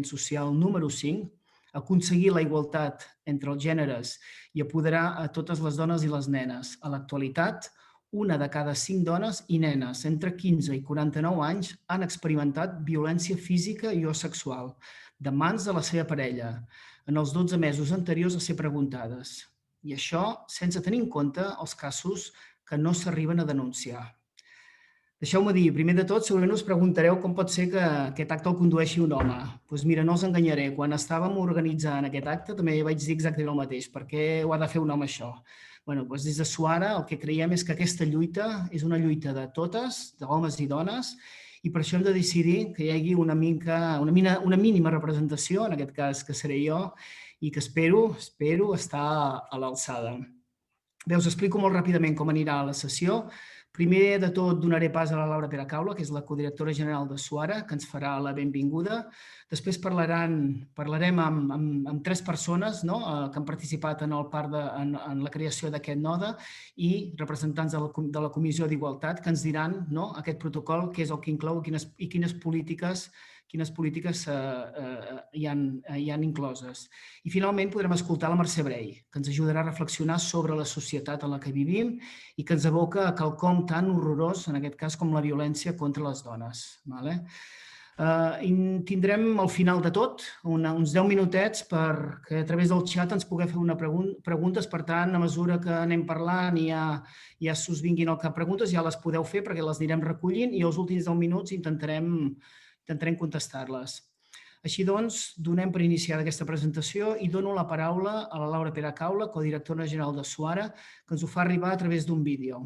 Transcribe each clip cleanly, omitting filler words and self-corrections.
social número 5, aconseguir la igualtat entre els gèneres i apoderar a totes les dones i les nenes. A l'actualitat, una de cada 5 dones i nenes entre 15 i 49 anys han experimentat violència física i o sexual de mans de la seva parella en els 12 mesos anteriors a ser preguntades. I això sense tenir en compte els casos que no s'arriben a denunciar. Deixeu-me dir, primer de tot, segurament us preguntareu com pot ser que aquest acte el condueixi un home. Doncs mira, no us enganyaré, quan estàvem organitzant aquest acte també vaig dir exactament el mateix. Per què ho ha de fer un home això? Bé, doncs des de Suara el que creiem és que aquesta lluita és una lluita de totes, d'homes i dones, i per això hem de decidir que hi hagi una mínima representació, en aquest cas que seré jo, i que espero estar a l'alçada. Bé, us explico molt ràpidament com anirà la sessió. Primer de tot donaré pas a la Laura Peracaula, que és la codirectora general de Suara, que ens farà la benvinguda. Després parlarem amb 3 persones que han participat en la creació d'aquest node i representants de la Comissió d'Igualtat que ens diran aquest protocol, què és el que inclou i quines polítiques hi han incloses. I finalment podrem escoltar la Mercè Brey, que ens ajudarà a reflexionar sobre la societat en la que vivim i que ens aboca a quelcom tan horrorós, en aquest cas, com la violència contra les dones. Tindrem al final de tot uns 10 minutets perquè a través del xat ens pugueu fer preguntes. Per tant, a mesura que anem parlant i ja us vinguin al cap preguntes, ja les podeu fer perquè les anirem recollint i els últims 10 minuts intentarem contestar-les. Així doncs, donem per iniciada aquesta presentació i dono la paraula a la Laura Peracaula, codirectora general de Suara, que ens ho fa arribar a través d'un vídeo.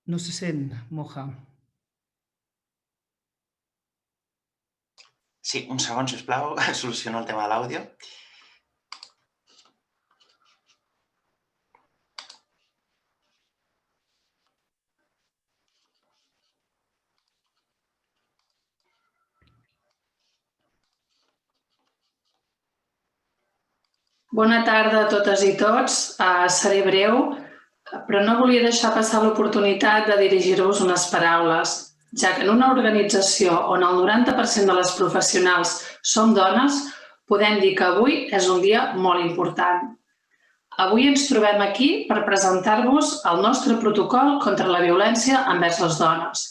No se sent, Moja. Sí, un segon, sisplau, soluciono el tema de l'àudio. Bona tarda a totes i tots. Seré breu, però no volia deixar passar l'oportunitat de dirigir-vos unes paraules, ja que en una organització on el 90% de les professionals som dones, podem dir que avui és un dia molt important. Avui ens trobem aquí per presentar-vos el nostre protocol contra la violència envers les dones.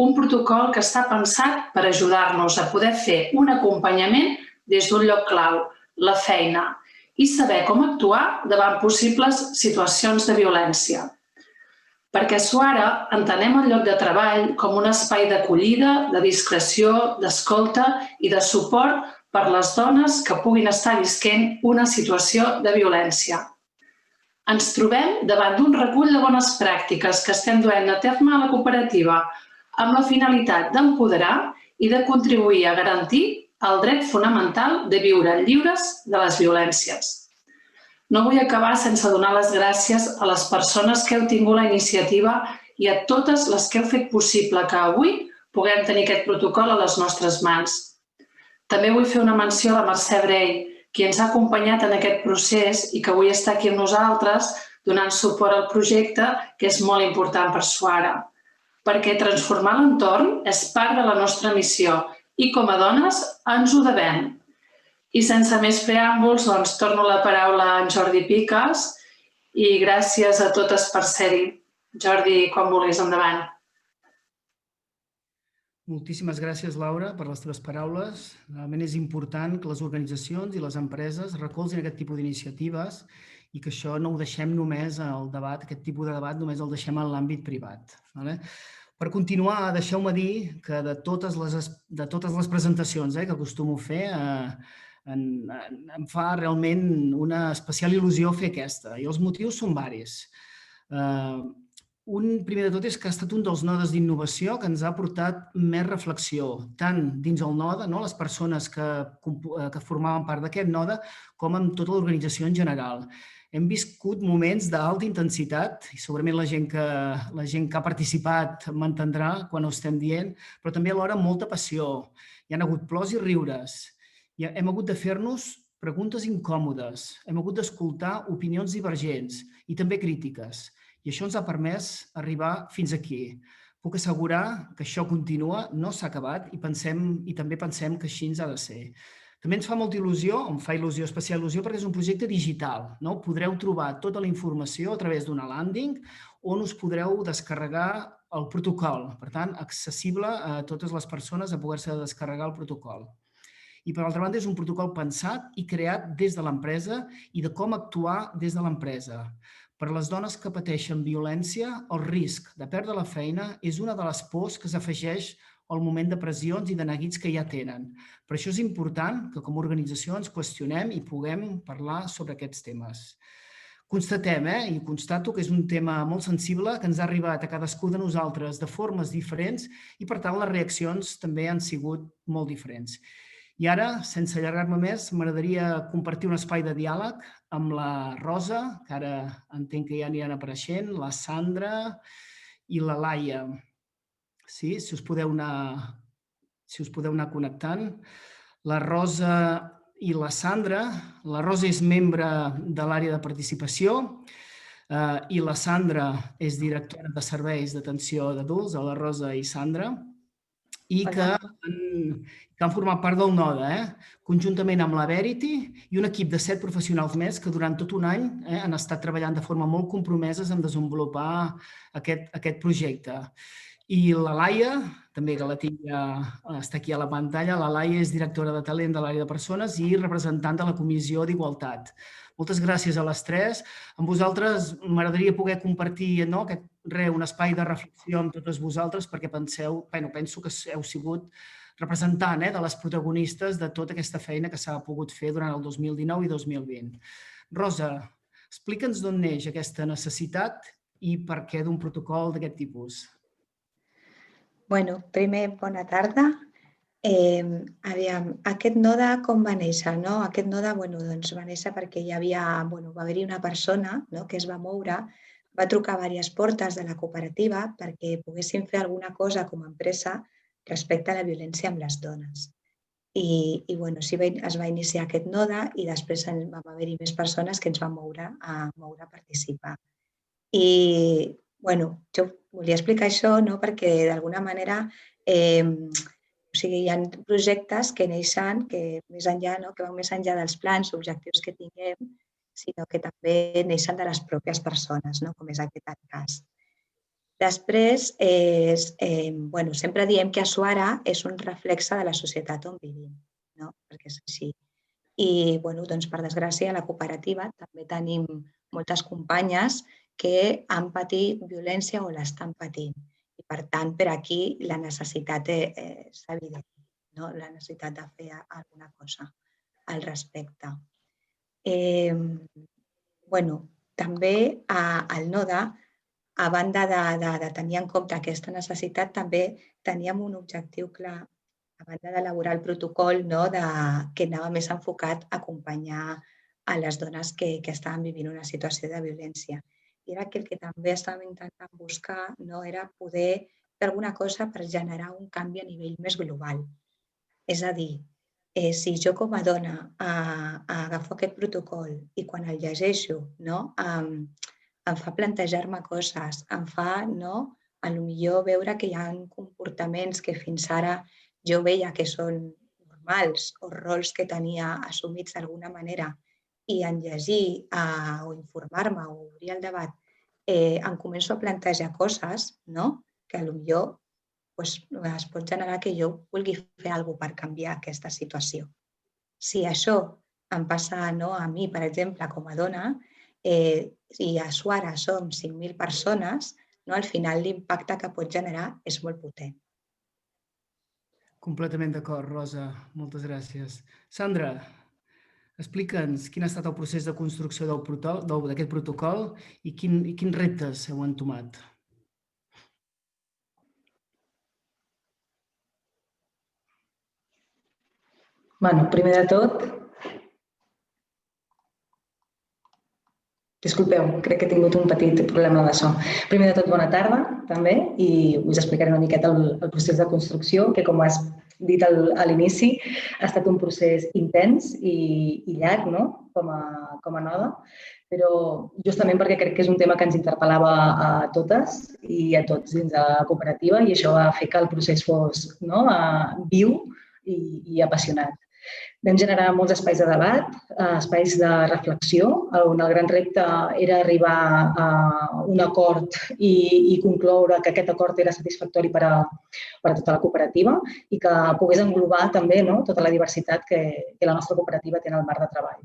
Un protocol que està pensat per ajudar-nos a poder fer un acompanyament des d'un lloc clau, la feina, i saber com actuar davant possibles situacions de violència. Perquè a Suara entenem el lloc de treball com un espai d'acollida, de discreció, d'escolta i de suport per les dones que puguin estar visquent una situació de violència. Ens trobem davant d'un recull de bones pràctiques que estem duent a terme a la cooperativa amb la finalitat d'empoderar i de contribuir a garantir el dret fonamental de viure lliures de les violències. No vull acabar sense donar les gràcies a les persones que heu tingut la iniciativa i a totes les que heu fet possible que avui puguem tenir aquest protocol a les nostres mans. També vull fer una menció a la Mercè Brey, qui ens ha acompanyat en aquest procés i que avui està aquí amb nosaltres donant suport al projecte, que és molt important per Suara, perquè transformar l'entorn és part de la nostra missió i com a dones ens ho devem. I sense més preàmbuls, doncs torno la paraula a en Jordi Piques i gràcies a totes per ser-hi. Jordi, quan vulguis, endavant. Moltíssimes gràcies, Laura, per les teves paraules. Realment és important que les organitzacions i les empreses recolzin aquest tipus d'iniciatives i que això no ho deixem només al debat, aquest tipus de debat només el deixem en l'àmbit privat. Per continuar, deixeu-me dir que de totes les presentacions que acostumo a fer, em fa realment una especial il·lusió fer aquesta, i els motius són diversos. Un, primer de tot, és que ha estat un dels nodes d'innovació que ens ha portat més reflexió, tant dins el node, les persones que formaven part d'aquest node, com amb tota l'organització en general. Hem viscut moments d'alta intensitat i segurament la gent que ha participat m'entendrà quan ho estem dient, però també alhora molta passió. Hi ha hagut plors i riures. Hem hagut de fer-nos preguntes incòmodes, hem hagut d'escoltar opinions divergents i també crítiques. I això ens ha permès arribar fins aquí. Puc assegurar que això continua, no s'ha acabat i també pensem que així ens ha de ser. També ens fa molta il·lusió, em fa il·lusió, especial il·lusió, perquè és un projecte digital. Podreu trobar tota la informació a través d'una landing on us podreu descarregar el protocol. Per tant, accessible a totes les persones a poder-se descarregar el protocol. I, per altra banda, és un protocol pensat i creat des de l'empresa i de com actuar des de l'empresa. Per a les dones que pateixen violència, el risc de perdre la feina és una de les pors que s'afegeix al moment de pressions i de neguits que ja tenen. Per això és important que com a organització ens qüestionem i puguem parlar sobre aquests temes. Constatem, i constato que és un tema molt sensible que ens ha arribat a cadascú de nosaltres de formes diferents i, per tant, les reaccions també han sigut molt diferents. I ara, sense allargar-me més, m'agradaria compartir un espai de diàleg amb la Rosa, que ara entenc que ja aniran apareixent, la Sandra i la Laia. Sí, si us podeu anar connectant. La Rosa i la Sandra. La Rosa és membre de l'àrea de participació i la Sandra és directora de serveis d'atenció d'adults, la Rosa i Sandra, i que han format part del NODA, conjuntament amb la Verity i un equip de 7 professionals més que durant tot un any han estat treballant de forma molt compromeses en desenvolupar aquest projecte. I la Laia, també que la tinc ja, està aquí a la pantalla, la Laia és directora de talent de l'àrea de persones i representant de la Comissió d'Igualtat. Moltes gràcies a les 3. Amb vosaltres m'agradaria poder compartir un espai de reflexió amb totes vosaltres perquè penso que heu sigut representant de les protagonistes de tota aquesta feina que s'ha pogut fer durant el 2019 i 2020. Rosa, explica'ns d'on neix aquesta necessitat i per què d'un protocol d'aquest tipus. Primer, bona tarda. Aquest NODA com va néixer? Aquest NODA va néixer perquè va haver-hi una persona que es va moure, va trucar a diverses portes de la cooperativa perquè poguessin fer alguna cosa com a empresa respecte a la violència amb les dones. I es va iniciar aquest NODA i després va haver-hi més persones que ens van moure a participar. I jo volia explicar això perquè d'alguna manera hi ha projectes que neixen que van més enllà dels plans, objectius que tinguem, sinó que també neixen de les pròpies persones, com és aquest cas. Després, sempre diem que Asuara és un reflexe de la societat on vivim, perquè és així. I, per desgràcia, a la cooperativa també tenim moltes companyes que han patit violència o l'estan patint. I, per tant, per aquí la necessitat és evident, la necessitat de fer alguna cosa al respecte. També al NODA, a banda de tenir en compte aquesta necessitat, també teníem un objectiu clar, a banda d'elaborar el protocol, que anava més enfocat a acompanyar a les dones que estaven vivint una situació de violència. I era que el que també estàvem intentant buscar era poder fer alguna cosa per generar un canvi a nivell més global. És a dir, si jo com a dona agafo aquest protocol i quan el llegeixo em fa plantejar-me coses, em fa potser veure que hi ha comportaments que fins ara jo veia que són normals o rols que tenia assumits d'alguna manera i en llegir o informar-me o obrir el debat em començo a plantejar coses que potser es pot generar que jo vulgui fer alguna cosa per canviar aquesta situació. Si això em passa a mi, per exemple, com a dona, i a Asuara som 5.000 persones, al final l'impacte que pot generar és molt potent. Completament d'acord, Rosa. Moltes gràcies. Sandra, explica'ns quin ha estat el procés de construcció d'aquest protocol i quins reptes heu entomat. Primer de tot, disculpeu, crec que he tingut un petit problema de so. Primer de tot, bona tarda, també, i us explicaré una miqueta el procés de construcció, que com has dit a l'inici, ha estat un procés intens i llarg, no?, com a Noda, però justament perquè crec que és un tema que ens interpel·lava a totes i a tots dins de la cooperativa i això va fer que el procés fos viu i apassionat. Vam generar molts espais de debat, espais de reflexió, on el gran repte era arribar a un acord i concloure que aquest acord era satisfactori per a tota la cooperativa i que pogués englobar també tota la diversitat que la nostra cooperativa té en el marc de treball.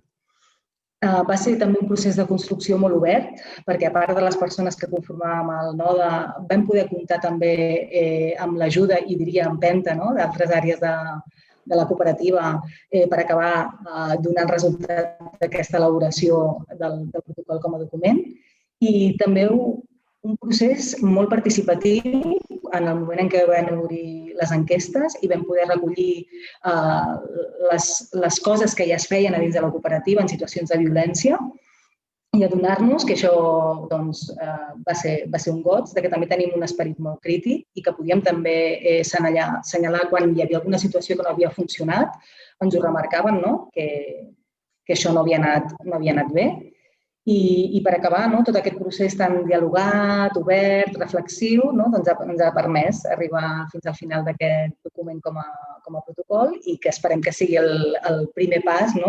Va ser també un procés de construcció molt obert, perquè a part de les persones que conformàvem el Noda, vam poder comptar també amb l'ajuda i diria empenta d'altres àrees de la cooperativa per acabar donant resultat d'aquesta elaboració del protocol com a document. I també un procés molt participatiu en el moment en què vam obrir les enquestes i vam poder recollir les coses que ja es feien a dins de la cooperativa en situacions de violència i adonar-nos que això va ser un goig, que també tenim un esperit molt crític i que podíem també assenyalar quan hi havia alguna situació que no havia funcionat, ens ho remarcaven, que això no havia anat bé. I per acabar, tot aquest procés tan dialogat, obert, reflexiu, ens ha permès arribar fins al final d'aquest document com a protocol i que esperem que sigui el primer pas en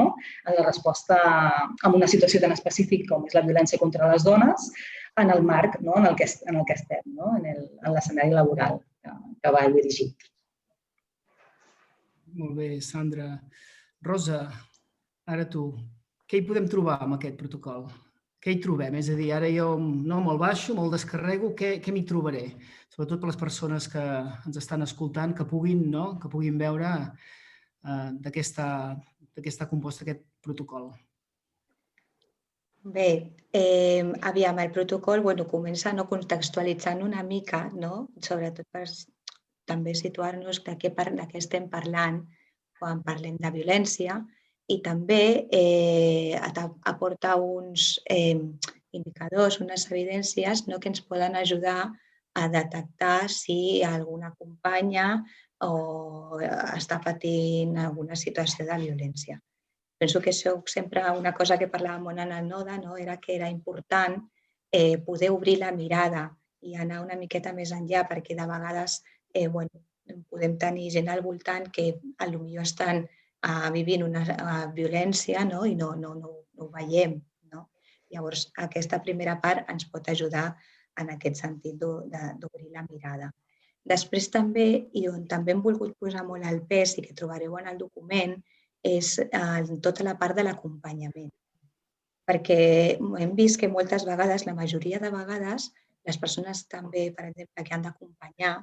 la resposta a una situació tan específica com és la violència contra les dones en el marc en el que estem, en l'escenari laboral que va dirigit. Molt bé, Sandra. Rosa, ara tu. Què hi podem trobar amb aquest protocol? Què hi trobem? És a dir, ara jo me'l baixo, me'l descarrego, què m'hi trobaré? Sobretot per les persones que ens estan escoltant, que puguin veure de què està compost aquest protocol. Bé, aviam, el protocol comença contextualitzant una mica, sobretot per també situar-nos de què estem parlant quan parlem de violència, i també aporta uns indicadors, unes evidències que ens poden ajudar a detectar si alguna companya està patint alguna situació de violència. Penso que això sempre una cosa que parlàvem molt en el Noda era que era important poder obrir la mirada i anar una miqueta més enllà perquè de vegades podem tenir gent al voltant que potser estan vivint una violència i no ho veiem. Llavors, aquesta primera part ens pot ajudar en aquest sentit d'obrir la mirada. Després també, i on també hem volgut posar molt el pes i que trobareu en el document, és tota la part de l'acompanyament. Perquè hem vist que moltes vegades, la majoria de vegades, les persones també, per exemple, que han d'acompanyar,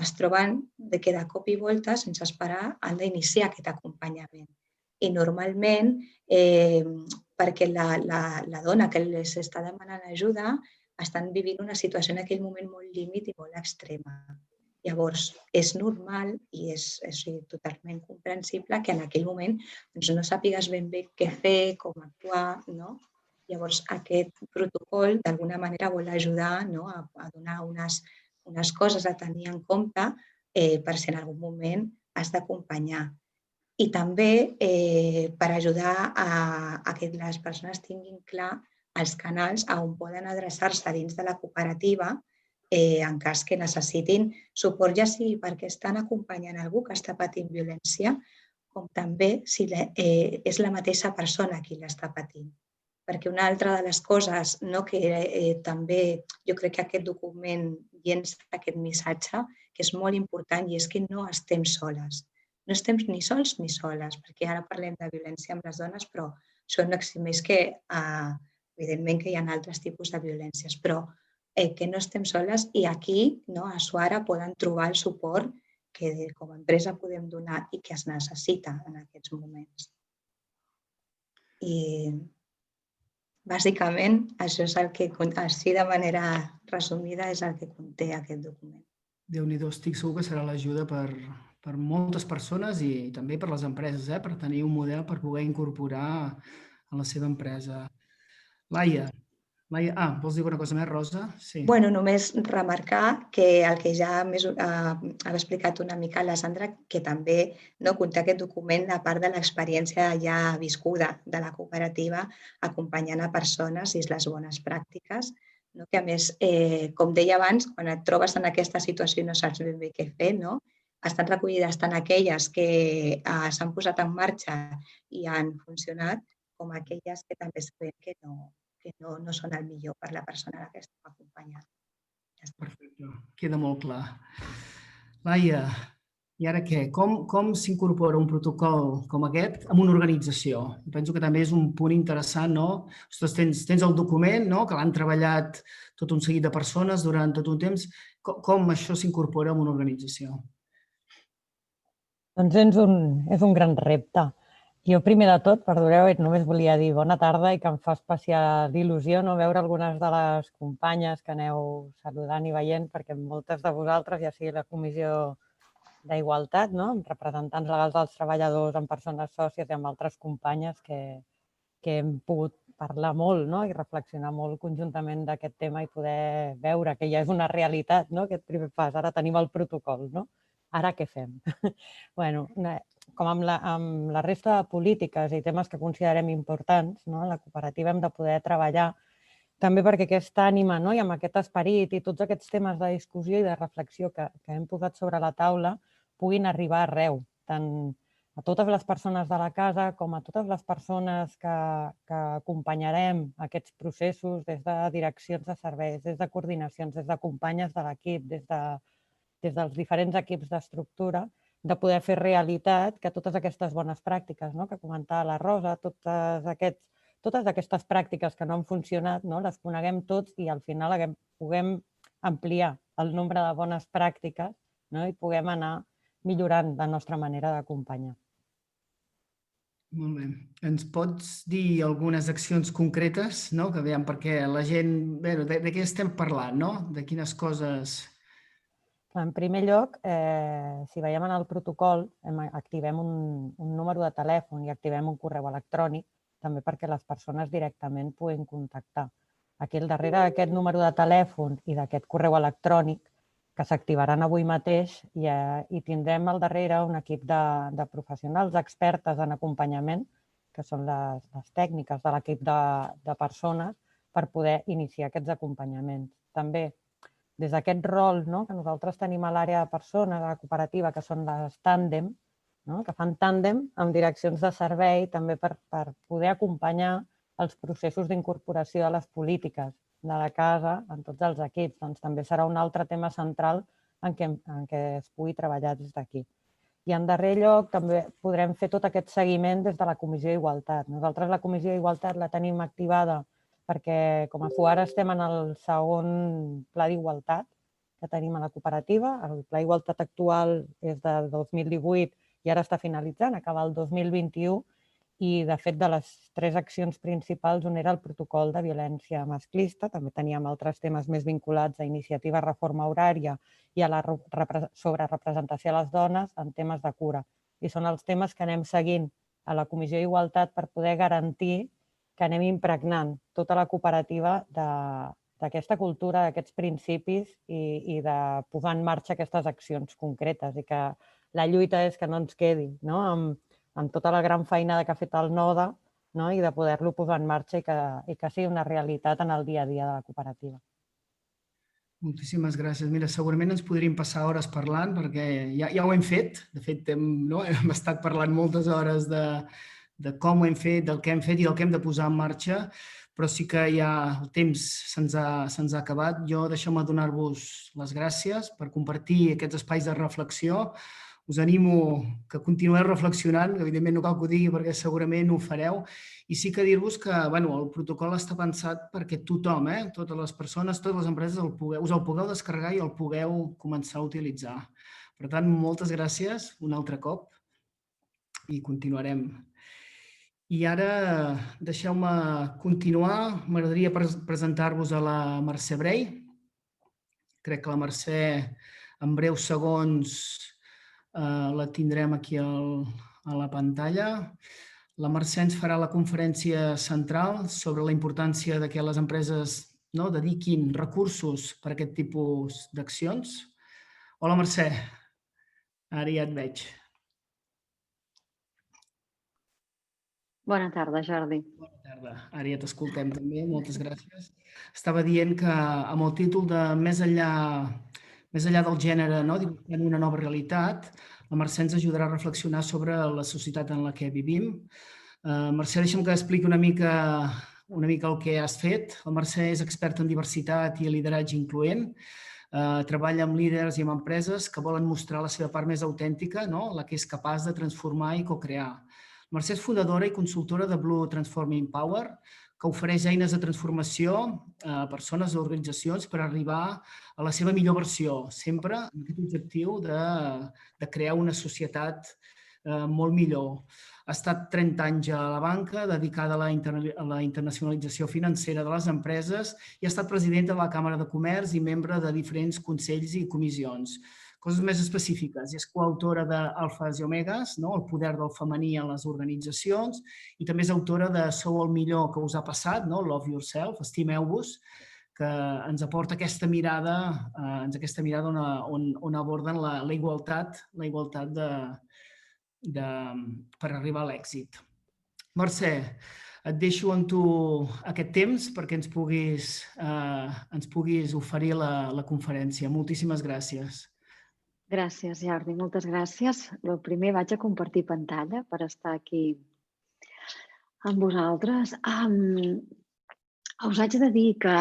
es troben que de cop i volta, sense esperar, han d'iniciar aquest acompanyament. I normalment, perquè la dona que els està demanant ajuda estan vivint una situació en aquell moment molt límit i molt extrema. Llavors, és normal i és totalment comprensible que en aquell moment no sàpigues ben bé què fer, com actuar. Llavors, aquest protocol d'alguna manera vol ajudar a donar unes coses a tenir en compte per si en algun moment has d'acompanyar. I també per ajudar a que les persones tinguin clar els canals on poden adreçar-se dins de la cooperativa en cas que necessitin suport, ja sigui perquè estan acompanyant algú que està patint violència, com també si és la mateixa persona qui l'està patint. Perquè una altra de les coses que també jo crec que aquest document llença aquest missatge, que és molt important, i és que no estem soles. No estem ni sols ni soles, perquè ara parlem de violència amb les dones, però això no eximeix que, evidentment, que hi ha altres tipus de violències, però que no estem soles i aquí, a Suara, poden trobar el suport que com a empresa podem donar i que es necessita en aquests moments. I bàsicament, això és el que, així de manera resumida, és el que conté aquest document. Déu-n'hi-do, estic segur que serà l'ajuda per moltes persones i també per les empreses, per tenir un model per poder incorporar a la seva empresa. Laia, Laia, vols dir alguna cosa més, Rosa? Sí. Bueno, només remarcar que el que ja ha explicat una mica la Sandra, que també conté aquest document a part de l'experiència ja viscuda de la cooperativa acompanyant a persones i les bones pràctiques, que a més, com deia abans, quan et trobes en aquesta situació i no saps ben bé què fer, estan recollides tant aquelles que s'han posat en marxa i han funcionat, com aquelles que també sabem que no són el millor per la persona a la que estem acompanyant. Perfecte, queda molt clar. Laia, i ara què? Com s'incorpora un protocol com aquest en una organització? Penso que també és un punt interessant, no? Ostres, tens el document, no?, que l'han treballat tot un seguit de persones durant tot un temps. Com això s'incorpora en una organització? Doncs és un gran repte. Jo, primer de tot, perdoneu, només volia dir bona tarda i que em fa especial il·lusió veure algunes de les companyes que aneu saludant i veient, perquè moltes de vosaltres, ja sigui la Comissió d'Igualtat, amb representants legals dels treballadors, amb persones sòcies i amb altres companyes que hem pogut parlar molt i reflexionar molt conjuntament d'aquest tema i poder veure que ja és una realitat, aquest primer pas. Ara tenim el protocol, Ara què fem? Bueno, com amb la resta de polítiques i temes que considerem importants, la cooperativa hem de poder treballar també perquè aquesta ànima i amb aquest esperit i tots aquests temes de discussió i de reflexió que hem posat sobre la taula puguin arribar arreu, tant a totes les persones de la casa com a totes les persones que acompanyarem aquests processos des de direccions de serveis, des de coordinacions, des de companyes de l'equip, des dels diferents equips d'estructura, de poder fer realitat que totes aquestes bones pràctiques que comentava la Rosa, totes aquestes pràctiques que no han funcionat, les coneguem tots i al final puguem ampliar el nombre de bones pràctiques i puguem anar millorant la nostra manera d'acompanyar. Molt bé. Ens pots dir algunes accions concretes, que veiem perquè la gent... De què estem parlant, de quines coses... En primer lloc, si veiem en el protocol, activem un número de telèfon i activem un correu electrònic, també perquè les persones directament puguin contactar. Aquí al darrere d'aquest número de telèfon i d'aquest correu electrònic, que s'activaran avui mateix, i tindrem al darrere un equip de professionals expertes en acompanyament, que són les tècniques de l'equip de persones, per poder iniciar aquests acompanyaments. També, des d'aquest rol que nosaltres tenim a l'àrea de persones, a la cooperativa, que són les tàndem, que fan tàndem amb direccions de servei, també per poder acompanyar els processos d'incorporació de les polítiques de la casa en tots els equips. Doncs també serà un altre tema central en què es pugui treballar des d'aquí. I en darrer lloc també podrem fer tot aquest seguiment des de la Comissió d'Igualtat. Nosaltres la Comissió d'Igualtat la tenim activada perquè com a FUAR estem en el segon Pla d'Igualtat que tenim a la cooperativa. El Pla d'Igualtat actual és del 2018 i ara està finalitzant, acaba el 2021, i de fet de les 3 accions principals on era el protocol de violència masclista, també teníem altres temes més vinculats a iniciativa reforma horària i a la sobrerepresentació de les dones en temes de cura. I són els temes que anem seguint a la Comissió d'Igualtat per poder garantir que anem impregnant tota la cooperativa d'aquesta cultura, d'aquests principis i de posar en marxa aquestes accions concretes i que la lluita és que no ens quedi amb tota la gran feina que ha fet el NODA i de poder-lo posar en marxa i que sigui una realitat en el dia a dia de la cooperativa. Moltíssimes gràcies. Mira, segurament ens podríem passar hores parlant perquè ja ho hem fet. De fet, hem estat parlant moltes hores de com ho hem fet, del que hem fet i del que hem de posar en marxa, però sí que ja el temps se'ns ha acabat. Jo deixeu-me donar-vos les gràcies per compartir aquests espais de reflexió. Us animo que continueu reflexionant, que evidentment no cal que ho digui perquè segurament ho fareu, i sí que dir-vos que el protocol està pensat perquè tothom, totes les persones, totes les empreses us el pugueu descarregar i el pugueu començar a utilitzar. Per tant, moltes gràcies un altre cop i continuarem. I ara deixeu-me continuar. M'agradaria presentar-vos a la Mercè Brey. Crec que la Mercè en breus segons la tindrem aquí a la pantalla. La Mercè ens farà la conferència central sobre la importància de que les empreses dediquin recursos per a aquest tipus d'accions. Hola, Mercè. Ara ja et veig. Bona tarda, Jordi. Bona tarda. Ara ja t'escoltem també. Moltes gràcies. Estava dient que amb el títol de Més enllà del gènere, dibuixant una nova realitat, la Mercè ens ajudarà a reflexionar sobre la societat en la que vivim. Mercè, deixa'm que expliqui una mica el que has fet. La Mercè és experta en diversitat i lideratge incloent. Treballa amb líders i amb empreses que volen mostrar la seva part més autèntica, la que és capaç de transformar i co-crear. Mercè és fundadora i consultora de Blue Transforming Power, que ofereix eines de transformació a persones o organitzacions per arribar a la seva millor versió, sempre amb aquest objectiu de crear una societat molt millor. Ha estat 30 anys a la banca, dedicada a la internacionalització financera de les empreses i ha estat presidenta de la Càmera de Comerç i membre de diferents consells i comissions. Coses més específiques. És coautora d'Alfas i Omegas, el poder del femení en les organitzacions, i també és autora de Sou el millor que us ha passat, Love Yourself, Estimeu-vos, que ens aporta aquesta mirada on aborden la igualtat per arribar a l'èxit. Mercè, et deixo amb tu aquest temps perquè ens puguis oferir la conferència. Moltíssimes gràcies. Gràcies, Jordi, moltes gràcies. El primer, vaig a compartir pantalla per estar aquí amb vosaltres. Us haig de dir que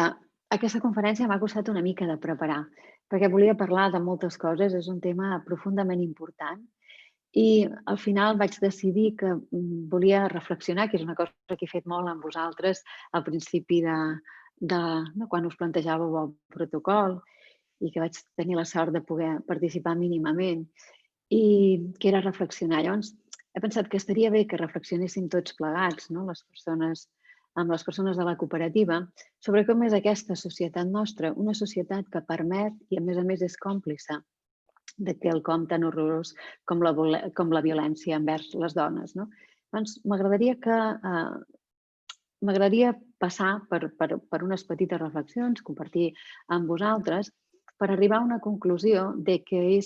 aquesta conferència m'ha costat una mica de preparar, perquè volia parlar de moltes coses, és un tema profundament important i al final vaig decidir que volia reflexionar, que és una cosa que he fet molt amb vosaltres al principi de quan us plantejàveu el protocol i que vaig tenir la sort de poder participar mínimament, i que era reflexionar. Llavors, he pensat que estaria bé que reflexionéssim tots plegats, amb les persones de la cooperativa, sobre com és aquesta societat nostra, una societat que permet i, a més és còmplice de quelcom tan horrorós com la violència envers les dones. Doncs m'agradaria passar per unes petites reflexions, compartir amb vosaltres, per arribar a una conclusió que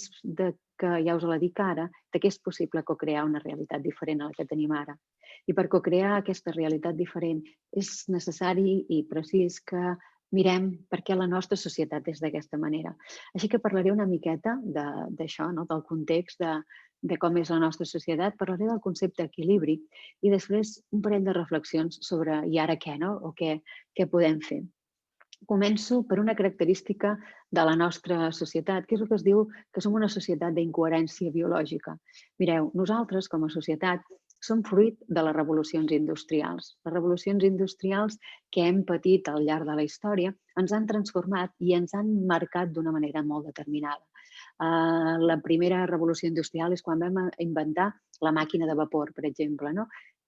ja us la dic ara, que és possible co-crear una realitat diferent a la que tenim ara. I per co-crear aquesta realitat diferent és necessari i precís que mirem per què la nostra societat és d'aquesta manera. Així que parlaré una miqueta d'això, del context de com és la nostra societat, parlaré del concepte equilibri i després un parell de reflexions sobre i ara què, o què podem fer. Començo per una característica de la nostra societat, que és el que es diu que som una societat d'incoherència biològica. Mireu, nosaltres com a societat som fruit de les revolucions industrials. Les revolucions industrials que hem patit al llarg de la història ens han transformat i ens han marcat d'una manera molt determinada. La primera revolució industrial és quan vam inventar la màquina de vapor, per exemple.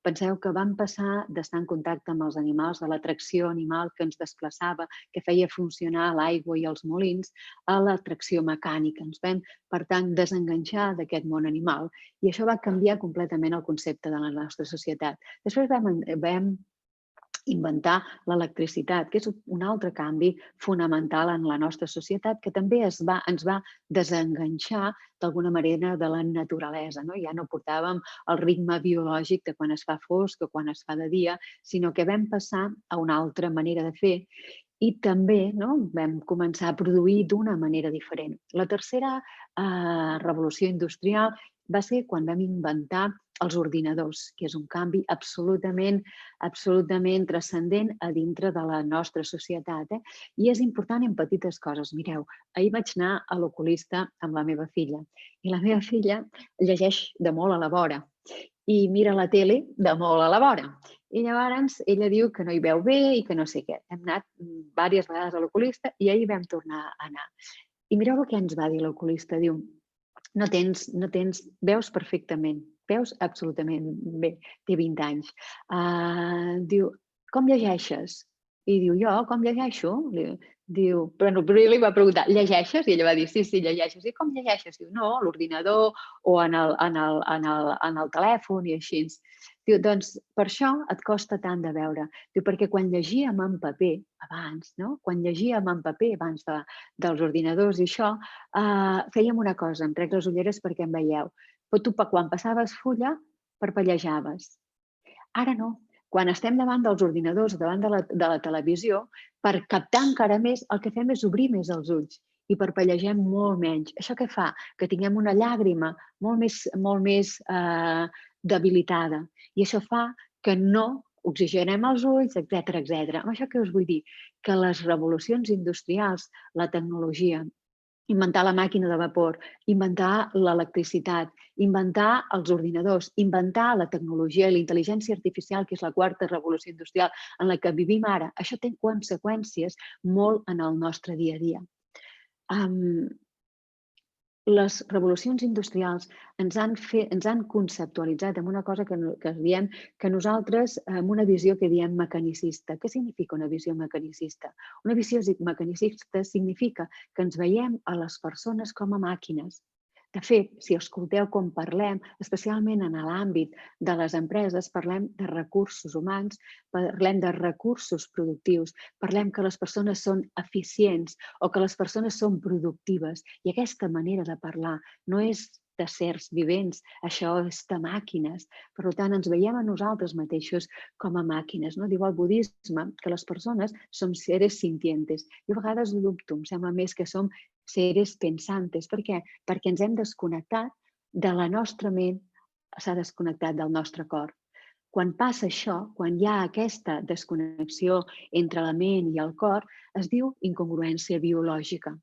Penseu que vam passar d'estar en contacte amb els animals, de l'atracció animal que ens desplaçava, que feia funcionar l'aigua i els molins, a l'atracció mecànica. Ens vam, per tant, desenganxar d'aquest món animal i això va canviar completament el concepte de la nostra societat. Després vam inventar l'electricitat, que és un altre canvi fonamental en la nostra societat que també ens va desenganxar d'alguna manera de la naturalesa. Ja no portàvem el ritme biològic de quan es fa fosc o quan es fa de dia, sinó que vam passar a una altra manera de fer i també vam començar a produir d'una manera diferent. La tercera revolució industrial va ser quan vam inventar els ordinadors, que és un canvi absolutament transcendent a dintre de la nostra societat. I és important en petites coses. Mireu, ahir vaig anar a l'oculista amb la meva filla i la meva filla llegeix de molt a la vora i mira la tele de molt a la vora. I llavors ella diu que no hi veu bé i que no sé què. Hem anat diverses vegades a l'oculista i ahir vam tornar a anar. I mireu el que ens va dir l'oculista. Diu, veus perfectament, veus absolutament bé, té 20 anys. Diu, com llegeixes? I diu, jo com llegeixo? Diu, però jo li va preguntar, llegeixes? I ella va dir, sí, llegeixes. I com llegeixes? Diu, no, a l'ordinador o en el telèfon i així. Diu, doncs per això et costa tant de veure. Diu, perquè quan llegíem en paper abans, no? Quan llegíem en paper abans dels ordinadors i això, fèiem una cosa, em trec les ulleres perquè em veieu. Però tu quan passaves fulla, parpellejaves. Ara no. Quan estem davant dels ordinadors o davant de la televisió, per captar encara més, el que fem és obrir més els ulls i parpellegem molt menys. Això què fa? Que tinguem una llàgrima molt més debilitada. I això fa que no oxigenem els ulls, etc. Amb això què us vull dir? Que les revolucions industrials, la tecnologia, inventar la màquina de vapor, inventar l'electricitat, inventar els ordinadors, inventar la tecnologia i la intel·ligència artificial, que és la quarta revolució industrial en la que vivim ara, això té conseqüències molt en el nostre dia a dia. Les revolucions industrials ens han conceptualitzat amb una cosa que diem que nosaltres, amb una visió que diem mecanicista. Què significa una visió mecanicista? Una visió mecanicista significa que ens veiem a les persones com a màquines. De fet, si escolteu com parlem, especialment en l'àmbit de les empreses, parlem de recursos humans, parlem de recursos productius, parlem que les persones són eficients o que les persones són productives. I aquesta manera de parlar no és d'éssers vivents, això és de màquines. Per tant, ens veiem a nosaltres mateixos com a màquines. Diu el budisme que les persones som seres sintientes. Jo a vegades ho dubto, em sembla més que som seres pensantes. Per què? Perquè ens hem desconnectat de la nostra ment, s'ha desconnectat del nostre cor. Quan passa això, quan hi ha aquesta desconnexió entre la ment i el cor, es diu incongruència biològica.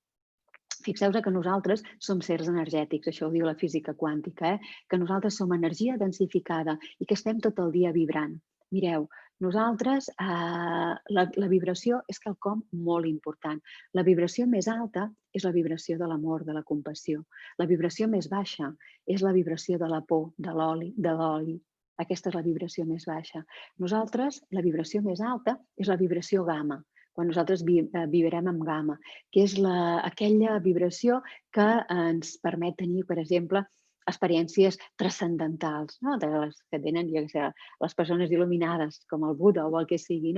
Fixeu-vos que nosaltres som sers energètics, això ho diu la física quàntica, que nosaltres som energia densificada i que estem tot el dia vibrant. Mireu, nosaltres, la vibració és quelcom molt important. La vibració més alta és la vibració de l'amor, de la compassió. La vibració més baixa és la vibració de la por, de l'oli. Aquesta és la vibració més baixa. Nosaltres, la vibració més alta és la vibració gamma, quan nosaltres vibrem amb gamma, que és aquella vibració que ens permet tenir, per exemple, experiències transcendentals, de les que tenen les persones il·luminades, com el Buda o el que sigui.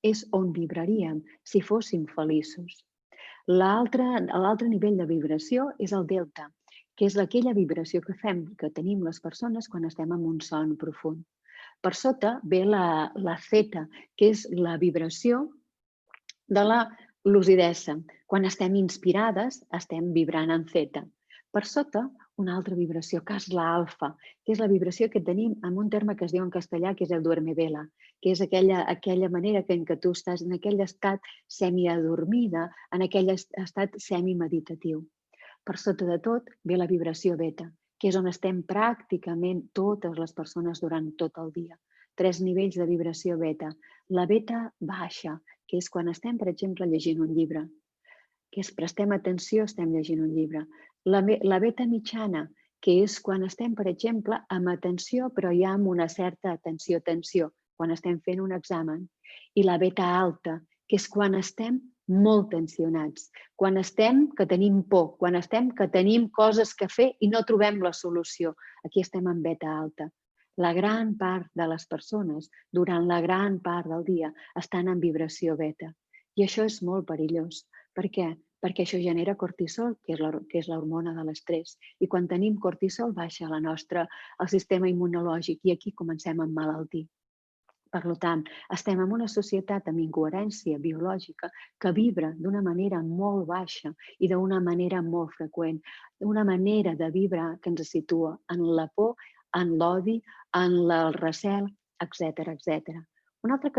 És on vibraríem si fóssim feliços. L'altre nivell de vibració és el delta, que és aquella vibració que tenim les persones quan estem en un son profund. Per sota ve la zeta, que és la vibració de la lucidesa. Quan estem inspirades, estem vibrant en zeta. Per sota, una altra vibració, que és l'alfa, que és la vibració que tenim en un terme que es diu en castellà, que és el duerme vela, que és aquella manera en què tu estàs en aquell estat semiadormida, en aquell estat semimeditatiu. Per sota de tot ve la vibració beta, que és on estem pràcticament totes les persones durant tot el dia. 3 nivells de vibració beta. La beta baixa, que és quan estem, per exemple, llegint un llibre. Que és prestem atenció, estem llegint un llibre. La beta mitjana, que és quan estem, per exemple, amb atenció, però ja amb una certa atenció, quan estem fent un examen. I la beta alta, que és quan estem molt tensionats, quan estem que tenim por, quan estem que tenim coses que fer i no trobem la solució. Aquí estem en beta alta. La gran part de les persones, durant la gran part del dia, estan en vibració beta. I això és molt perillós. Per què? Perquè això genera cortisol, que és l'hormona de l'estrès. I quan tenim cortisol baixa el sistema immunològic i aquí comencem a emmalaltir. Per tant, estem en una societat amb incoherència biològica que vibra d'una manera molt baixa i d'una manera molt freqüent. Una manera de vibrar que ens situa en la por, en l'odi, en el recel, etc. Una altra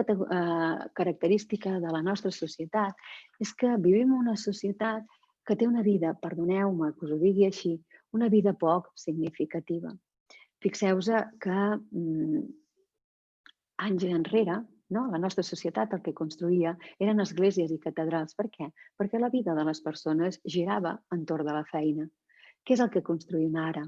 característica de la nostra societat és que vivim en una societat que té una vida, perdoneu-me que us ho digui així, una vida poc significativa. Fixeu-vos que anys enrere, la nostra societat el que construïa eren esglésies i catedrals. Per què? Perquè la vida de les persones girava entorn de la feina. Què és el que construïm ara?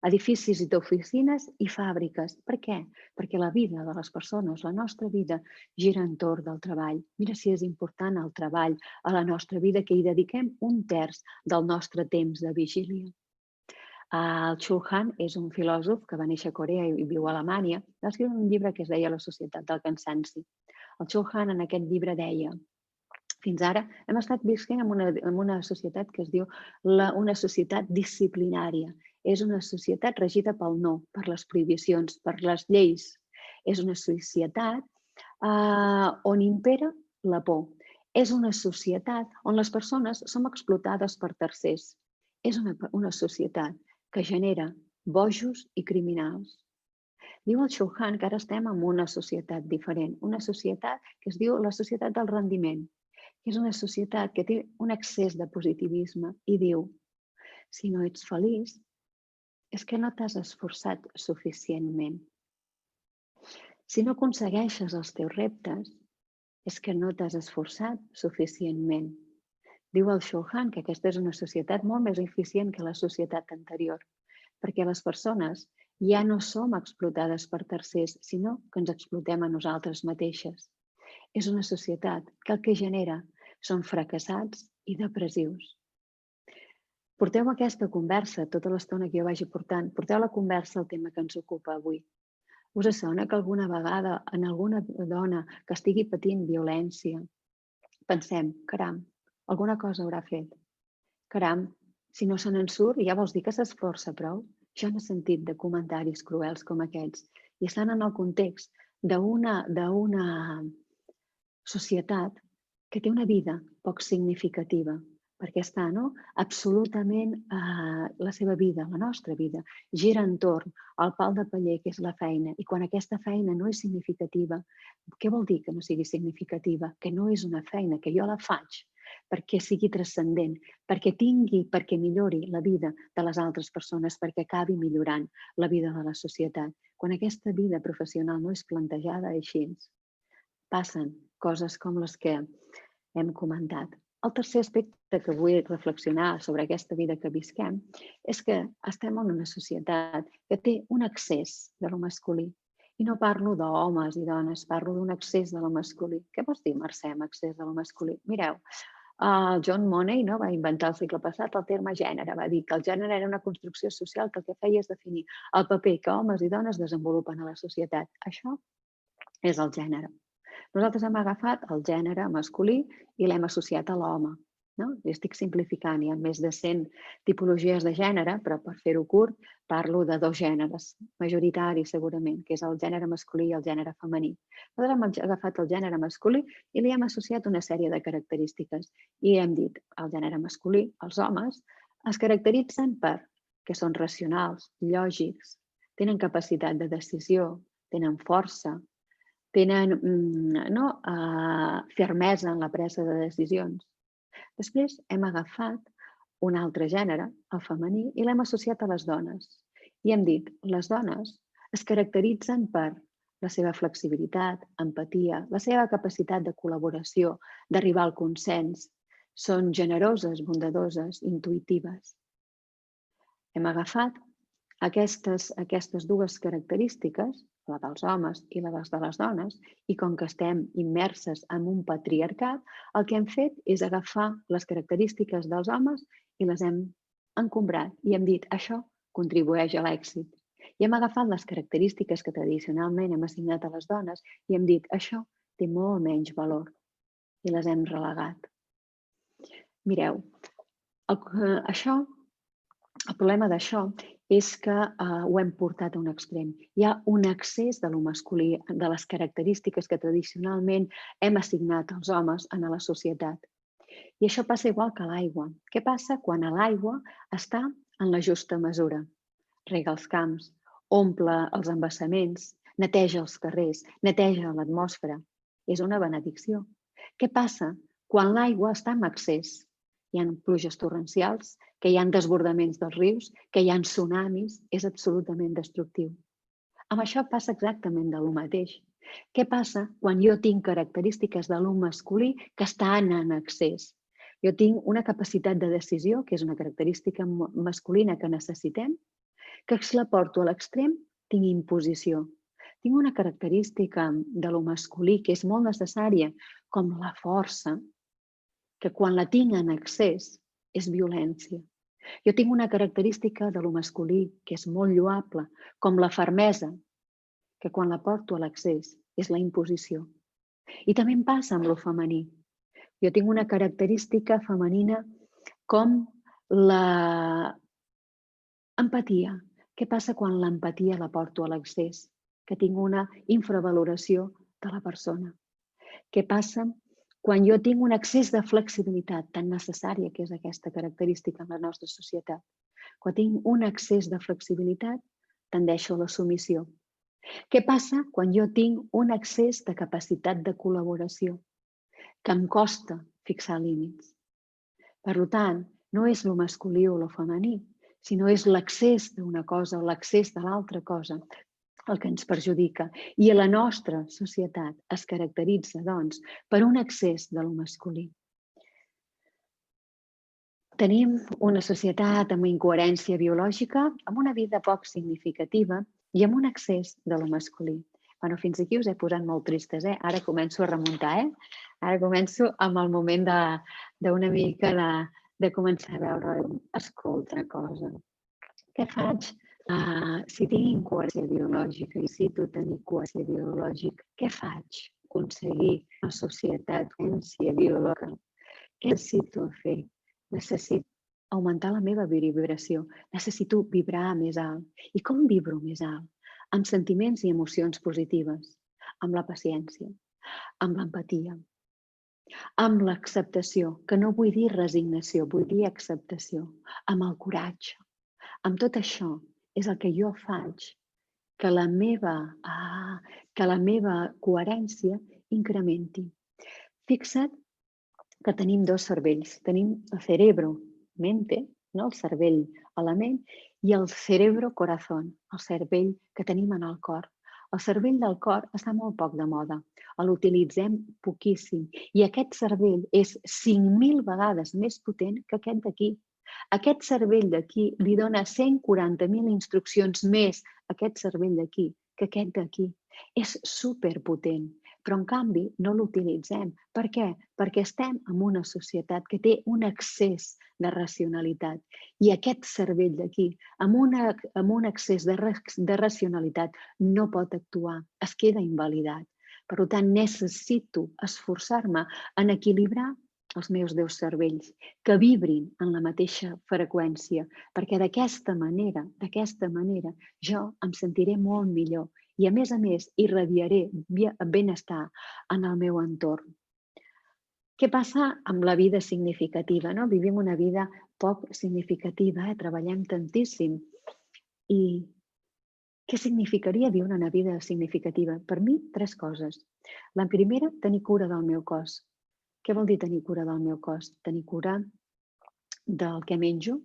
edificis d'oficines i fàbriques. Per què? Perquè la vida de les persones, la nostra vida, gira entorn del treball. Mira si és important el treball a la nostra vida, que hi dediquem 1/3 del nostre temps de vigília. El Chul Han és un filòsof que va néixer a Corea i viu a Alemanya. Va escriure un llibre que es deia La societat del cansanci. El Chul Han en aquest llibre deia: fins ara hem estat visquent en una societat que es diu una societat disciplinària. És una societat regida pel no, per les prohibicions, per les lleis. És una societat on impera la por. És una societat on les persones som explotades per tercers. És una societat que genera bojos i criminals. Diu el Chul Han que ara estem en una societat diferent, una societat que es diu la societat del rendiment, que és una societat que té un excés de positivisme i diu: si no ets feliç, és que no t'has esforçat suficientment. Si no aconsegueixes els teus reptes, és que no t'has esforçat suficientment. Diu el Chul Han que aquesta és una societat molt més eficient que la societat anterior, perquè les persones ja no som explotades per tercers, sinó que ens explotem a nosaltres mateixes. És una societat que el que genera són fracassats i depressius. Porteu aquesta conversa, tota l'estona que jo vagi portant, porteu la conversa al tema que ens ocupa avui. Us sona que alguna vegada en alguna dona que estigui patint violència pensem: caram, alguna cosa haurà fet. Caram, si no se n'en surt, ja vols dir que s'esforça prou? Jo n'he sentit de comentaris cruels com aquests i estan en el context d'una societat que té una vida poc significativa, perquè està absolutament la seva vida, la nostra vida, gira entorn al pal de paller que és la feina. I quan aquesta feina no és significativa, què vol dir que no sigui significativa? Que no és una feina, que jo la faig perquè sigui transcendent, perquè millori la vida de les altres persones, perquè acabi millorant la vida de la societat. Quan aquesta vida professional no és plantejada així, passen coses com les que hem comentat. El tercer aspecte que vull reflexionar sobre aquesta vida que visquem és que estem en una societat que té un excés de lo masculí. I no parlo d'homes i dones, parlo d'un excés de lo masculí. Què vols dir, Mercè, amb excés de lo masculí? Mireu, John Money va inventar al segle passat el terme gènere. Va dir que el gènere era una construcció social que el que feia és definir el paper que homes i dones desenvolupen a la societat. Això és el gènere. Nosaltres hem agafat el gènere masculí i l'hem associat a l'home. Estic simplificant, hi ha més de 100 tipologies de gènere, però per fer-ho curt parlo de 2 gèneres, majoritaris segurament, que és el gènere masculí i el gènere femení. Nosaltres hem agafat el gènere masculí i li hem associat una sèrie de característiques. I hem dit, el gènere masculí, els homes, es caracteritzen perquè són racionals, lògics, tenen capacitat de decisió, tenen força, tenen fermesa en la presa de decisions. Després hem agafat un altre gènere, el femení, i l'hem associat a les dones. I hem dit, les dones es caracteritzen per la seva flexibilitat, empatia, la seva capacitat de col·laboració, d'arribar al consens. Són generoses, bondadoses, intuïtives. Hem agafat aquestes dues característiques, la dels homes i la de les dones, i com que estem immerses en un patriarcat, el que hem fet és agafar les característiques dels homes i les hem encombrat i hem dit, això contribueix a l'èxit. I hem agafat les característiques que tradicionalment hem assignat a les dones i hem dit, això té molt menys valor, i les hem relegat. Mireu, el problema d'això és que ho hem portat a un extrem. Hi ha un excés de lo masculí, de les característiques que tradicionalment hem assignat als homes en la societat. I això passa igual que l'aigua. Què passa quan l'aigua està en la justa mesura? Rega els camps, omple els embassaments, neteja els carrers, neteja l'atmosfera. És una benedicció. Què passa quan l'aigua està en excés? Hi ha pluges torrencials, que hi ha desbordaments dels rius, que hi ha tsunamis, és absolutament destructiu. Amb això passa exactament de lo mateix. Què passa quan jo tinc característiques de lo masculí que estan en excés? Jo tinc una capacitat de decisió, que és una característica masculina que necessitem, que si la porto a l'extrem tinc imposició. Tinc una característica de lo masculí que és molt necessària, com la força, que quan la tinc en excés és violència. Jo tinc una característica de lo masculí que és molt lloable, com la fermesa, que quan la porto a l'excés és la imposició. I també em passa amb lo femení. Jo tinc una característica femenina com l'empatia. Què passa quan l'empatia la porto a l'excés? Que tinc una infravaloració de la persona. Què passa quan jo tinc un excés de flexibilitat tan necessària que és aquesta característica en la nostra societat? Quan tinc un excés de flexibilitat, tendeixo a la submissió. Què passa quan jo tinc un excés de capacitat de col·laboració? Que em costa fixar límits. Per tant, no és lo masculí o lo femení, sinó és l'excés d'una cosa o l'excés de l'altra cosa el que ens perjudica. I la nostra societat es caracteritza, doncs, per un excés de lo masculí. Tenim una societat amb incoherència biològica, amb una vida poc significativa i amb un excés de lo masculí. Bueno, fins aquí us he posat molt tristes, eh? Ara començo a remuntar, Ara començo amb el moment d'una mica de començar a veure, escolta una cosa, què faig si tinc incoherència biològica i si tu tenir coherència biològica? Què faig? Aconseguir una societat amb coherència biològica. Què necessito fer? Necessito augmentar la meva vibració. Necessito vibrar més alt. I com vibro més alt? Amb sentiments i emocions positives, amb la paciència, amb l'empatia, amb l'acceptació, que no vull dir resignació, vull dir acceptació, amb el coratge. Amb tot això és el que jo faig que la meva coherència incrementi. Fixa't que tenim dos cervells. Tenim el cerebro, mente, no? El cervell a la ment, i el cerebro corazón, el cervell que tenim en el cor. El cervell del cor està molt poc de moda, l'utilitzem poquíssim i aquest cervell és 5.000 vegades més potent que aquest d'aquí. Aquest cervell d'aquí li dona 140.000 instruccions més a aquest cervell d'aquí que aquest d'aquí. És superpotent, però en canvi no l'utilitzem. Per què? Perquè estem en una societat que té un excés de racionalitat i aquest cervell d'aquí, amb un excés de racionalitat, no pot actuar, es queda invalidat. Per tant, necessito esforçar-me en equilibrar els meus dos cervells, que vibrin en la mateixa freqüència, perquè d'aquesta manera jo em sentiré molt millor i, a més, irradiaré benestar en el meu entorn. Què passa amb la vida significativa? Vivim una vida poc significativa, treballem tantíssim. I què significaria viure una vida significativa? Per mi, 3 coses. La primera, tenir cura del meu cos. Què vol dir tenir cura del meu cos? Tenir cura del que menjo,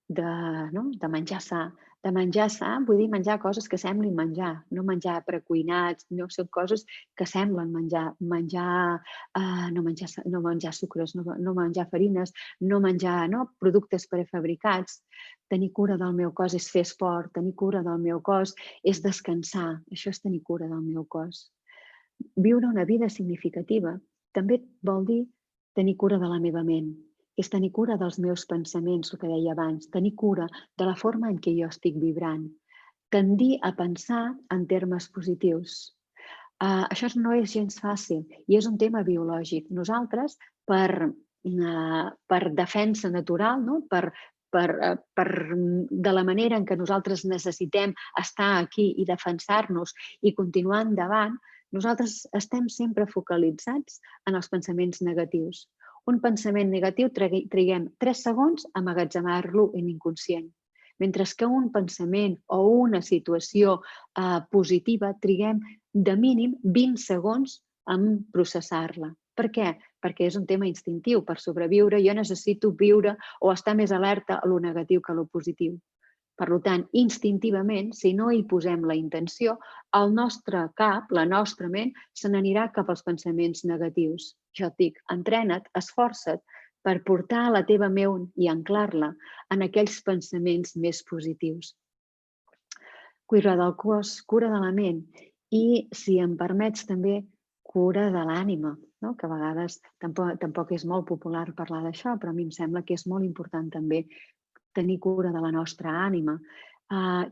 de menjar sa. De menjar sa vull dir menjar coses que semblin menjar, no menjar precuinats, no són coses que semblen menjar. No menjar sucres, no menjar farines, no menjar productes prefabricats. Tenir cura del meu cos és fer esport, tenir cura del meu cos és descansar. Això és tenir cura del meu cos. Viure una vida significativa també vol dir tenir cura de la meva ment, és tenir cura dels meus pensaments, el que deia abans, tenir cura de la forma en què jo estic vibrant, tendir a pensar en termes positius. Això no és gens fàcil i és un tema biològic. Nosaltres, per defensa natural, de la manera en què nosaltres necessitem estar aquí i defensar-nos i continuar endavant, nosaltres estem sempre focalitzats en els pensaments negatius. Un pensament negatiu triguem 3 segons a emmagatzemar-lo en l'inconscient, mentre que un pensament o una situació positiva triguem de mínim 20 segons en processar-la. Per què? Perquè és un tema instintiu. Per sobreviure jo necessito viure o estar més alerta a lo negatiu que a lo positiu. Per tant, instintivament, si no hi posem la intenció, el nostre cap, la nostra ment, se n'anirà cap als pensaments negatius. Jo et dic, entrena't, esforça't per portar la teva ment i anclar-la en aquells pensaments més positius. Cura del cos, cura de la ment i, si em permets, també cura de l'ànima, que a vegades tampoc és molt popular parlar d'això, però a mi em sembla que és molt important també tenir cura de la nostra ànima.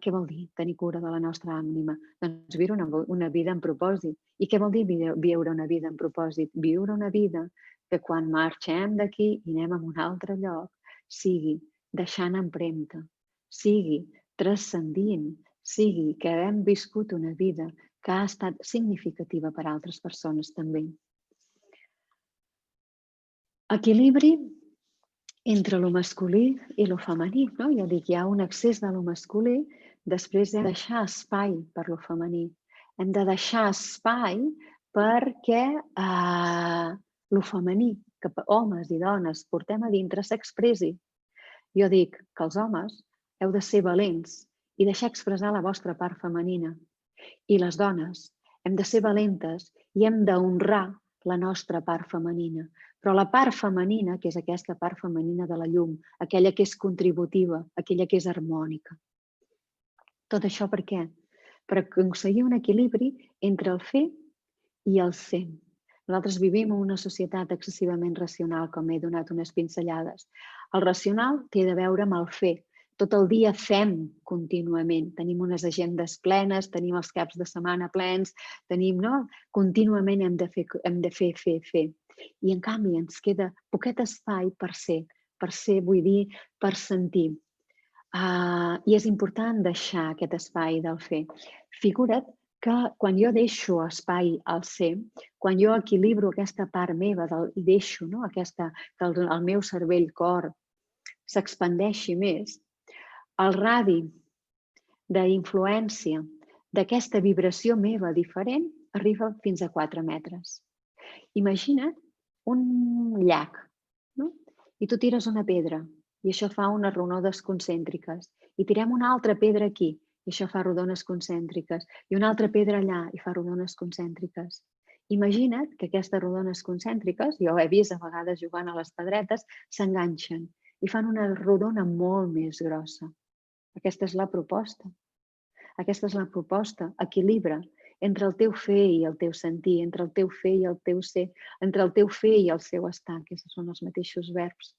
Què vol dir tenir cura de la nostra ànima? Doncs viure una vida amb propòsit. I què vol dir viure una vida amb propòsit? Viure una vida que quan marxem d'aquí i anem a un altre lloc sigui deixant empremta, sigui transcendint, sigui que hem viscut una vida que ha estat significativa per a altres persones també. Equilibri entre lo masculí i lo femení. Jo dic, hi ha un excés de lo masculí, després hem de deixar espai per lo femení. Hem de deixar espai perquè lo femení, que homes i dones portem a dintre, s'expressi. Jo dic que els homes heu de ser valents i deixar expressar la vostra part femenina. I les dones hem de ser valentes i hem d'honrar la nostra part femenina. Però la part femenina, que és aquesta part femenina de la llum, aquella que és contributiva, aquella que és harmònica. Tot això per què? Per aconseguir un equilibri entre el fer i el ser. Nosaltres vivim en una societat excessivament racional, com he donat unes pinzellades. El racional té a veure amb el fer. Tot el dia fem contínuament. Tenim unes agendes plenes, tenim els caps de setmana plens, contínuament hem de fer. I en canvi ens queda poquet espai per ser, vull dir, per sentir. I és important deixar aquest espai del fer. Figura't que quan jo deixo espai al ser, quan jo equilibro aquesta part meva i deixo que el meu cervell-cor s'expandeixi més, el radi d'influència d'aquesta vibració meva diferent arriba fins a 4 metres. Imagina't un llac, i tu tires una pedra i això fa unes rodones concèntriques. I tirem una altra pedra aquí i això fa rodones concèntriques. I una altra pedra allà i fa rodones concèntriques. Imagina't que aquestes rodones concèntriques, jo he vist a vegades jugant a les pedretes, s'enganxen i fan una rodona molt més grossa. Aquesta és la proposta. Aquesta és la proposta. Equilibra entre el teu fer i el teu sentir, entre el teu fer i el teu ser, entre el teu fer i el seu estar, que són els mateixos verbs.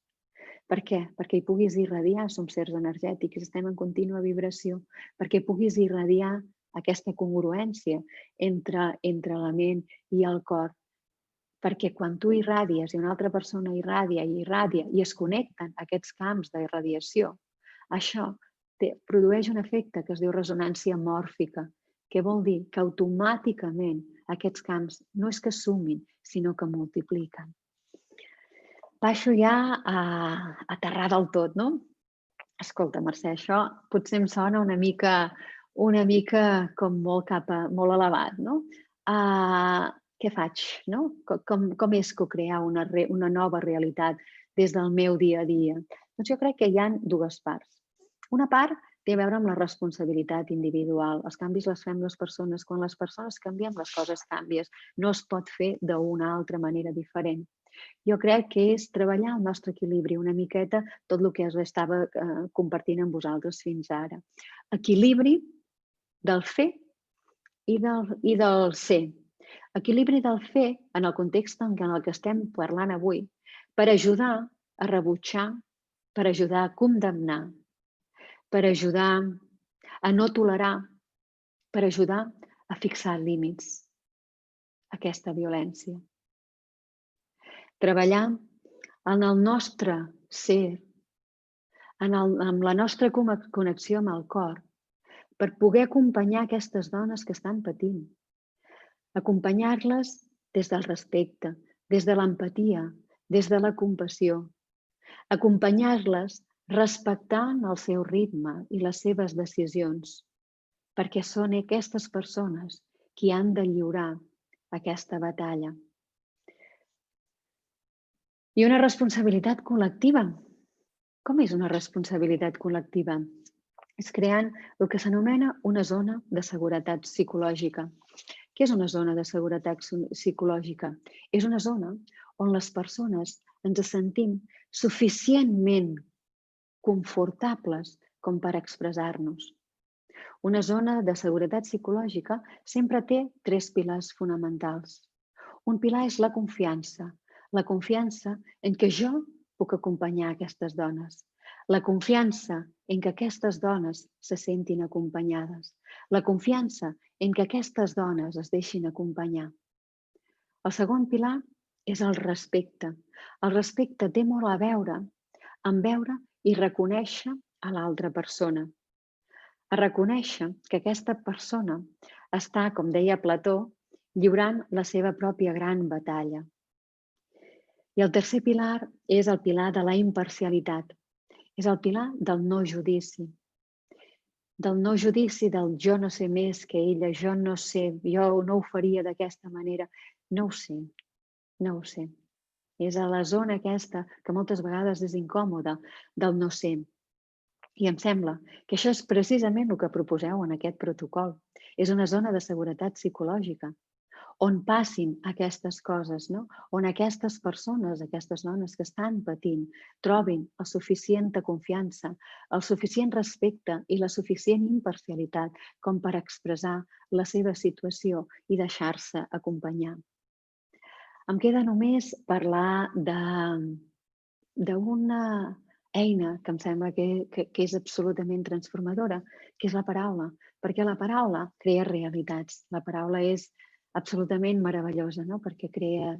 Per què? Perquè hi puguis irradiar, som sers energètics, estem en contínua vibració, perquè puguis irradiar aquesta congruència entre la ment i el cor. Perquè quan tu irradies i una altra persona irradia i es connecten aquests camps d'irradiació, això produeix un efecte que es diu ressonància mòrfica, que vol dir que automàticament aquests camps no és que sumin, sinó que multipliquen. Baixo ja a aterrar del tot, no? Escolta, Mercè, això potser em sona una mica com molt elevat, no? Què faig, no? Com és co-crear una nova realitat des del meu dia a dia? Doncs jo crec que hi ha dues parts. Una part té a veure amb la responsabilitat individual. Els canvis les fem les persones. Quan les persones canvien, les coses canvien. No es pot fer d'una altra manera diferent. Jo crec que és treballar el nostre equilibri una miqueta, tot el que estava compartint amb vosaltres fins ara. Equilibri del fer i del ser. Equilibri del fer en el context en el que estem parlant avui, per ajudar a rebutjar, per ajudar a condemnar, per ajudar a no tolerar, per ajudar a fixar límits a aquesta violència. Treballar en el nostre ser, amb la nostra connexió amb el cor, per poder acompanyar aquestes dones que estan patint. Acompanyar-les des del respecte, des de l'empatia, des de la compassió. Acompanyar-les respectant el seu ritme i les seves decisions, perquè són aquestes persones qui han de lliurar aquesta batalla. I una responsabilitat col·lectiva. Com és una responsabilitat col·lectiva? És creant el que s'anomena una zona de seguretat psicològica. Què és una zona de seguretat psicològica? És una zona on les persones ens sentim suficientment confortables com per expressar-nos. Una zona de seguretat psicològica sempre té 3 pilars fonamentals. Un pilar és la confiança en què jo puc acompanyar aquestes dones, la confiança en què aquestes dones se sentin acompanyades, la confiança en què aquestes dones es deixin acompanyar. El segon pilar és el respecte. El respecte té molt a veure amb veure i reconèixer a l'altra persona. A reconèixer que aquesta persona està, com deia Plató, lliurant la seva pròpia gran batalla. I el tercer pilar és el pilar de la imparcialitat. És el pilar del no judici. Del no judici, del jo no sé més que ella, jo no sé, jo no ho faria d'aquesta manera. No ho sé, no ho sé. És a la zona aquesta que moltes vegades és incòmoda del no sé. I em sembla que això és precisament el que proposeu en aquest protocol. És una zona de seguretat psicològica on passin aquestes coses, no? On aquestes persones, aquestes dones que estan patint, trobin la suficient confiança, el suficient respecte i la suficient imparcialitat com per expressar la seva situació i deixar-se acompanyar. Em queda només parlar d'una eina que em sembla que és absolutament transformadora, que és la paraula, perquè la paraula crea realitats. La paraula és absolutament meravellosa, no? Perquè crea,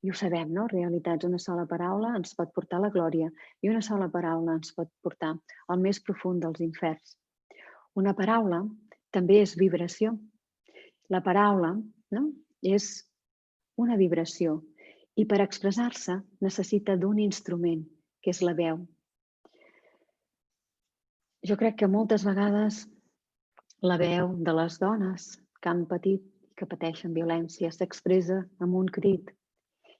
i ho sabem, no? Realitats. Una sola paraula ens pot portar a la glòria i una sola paraula ens pot portar al més profund dels inferns. Una paraula també és vibració. La paraula, no? És una vibració i per expressar-se necessita d'un instrument, que és la veu. Jo crec que moltes vegades la veu de les dones que han patit i que pateixen violència s'expressa amb un crit.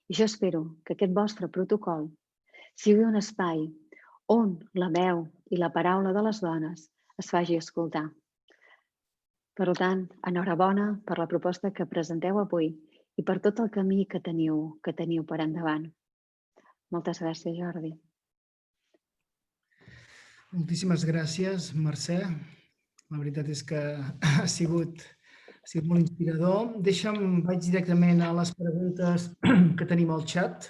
I jo espero que aquest vostre protocol sigui un espai on la veu i la paraula de les dones es faci escoltar. Per tant, enhorabona per la proposta que presenteu avui i per tot el camí que teniu per endavant. Moltes gràcies, Jordi. Moltíssimes gràcies, Mercè. La veritat és que ha sigut molt inspirador. Vaig directament a les preguntes que tenim al xat.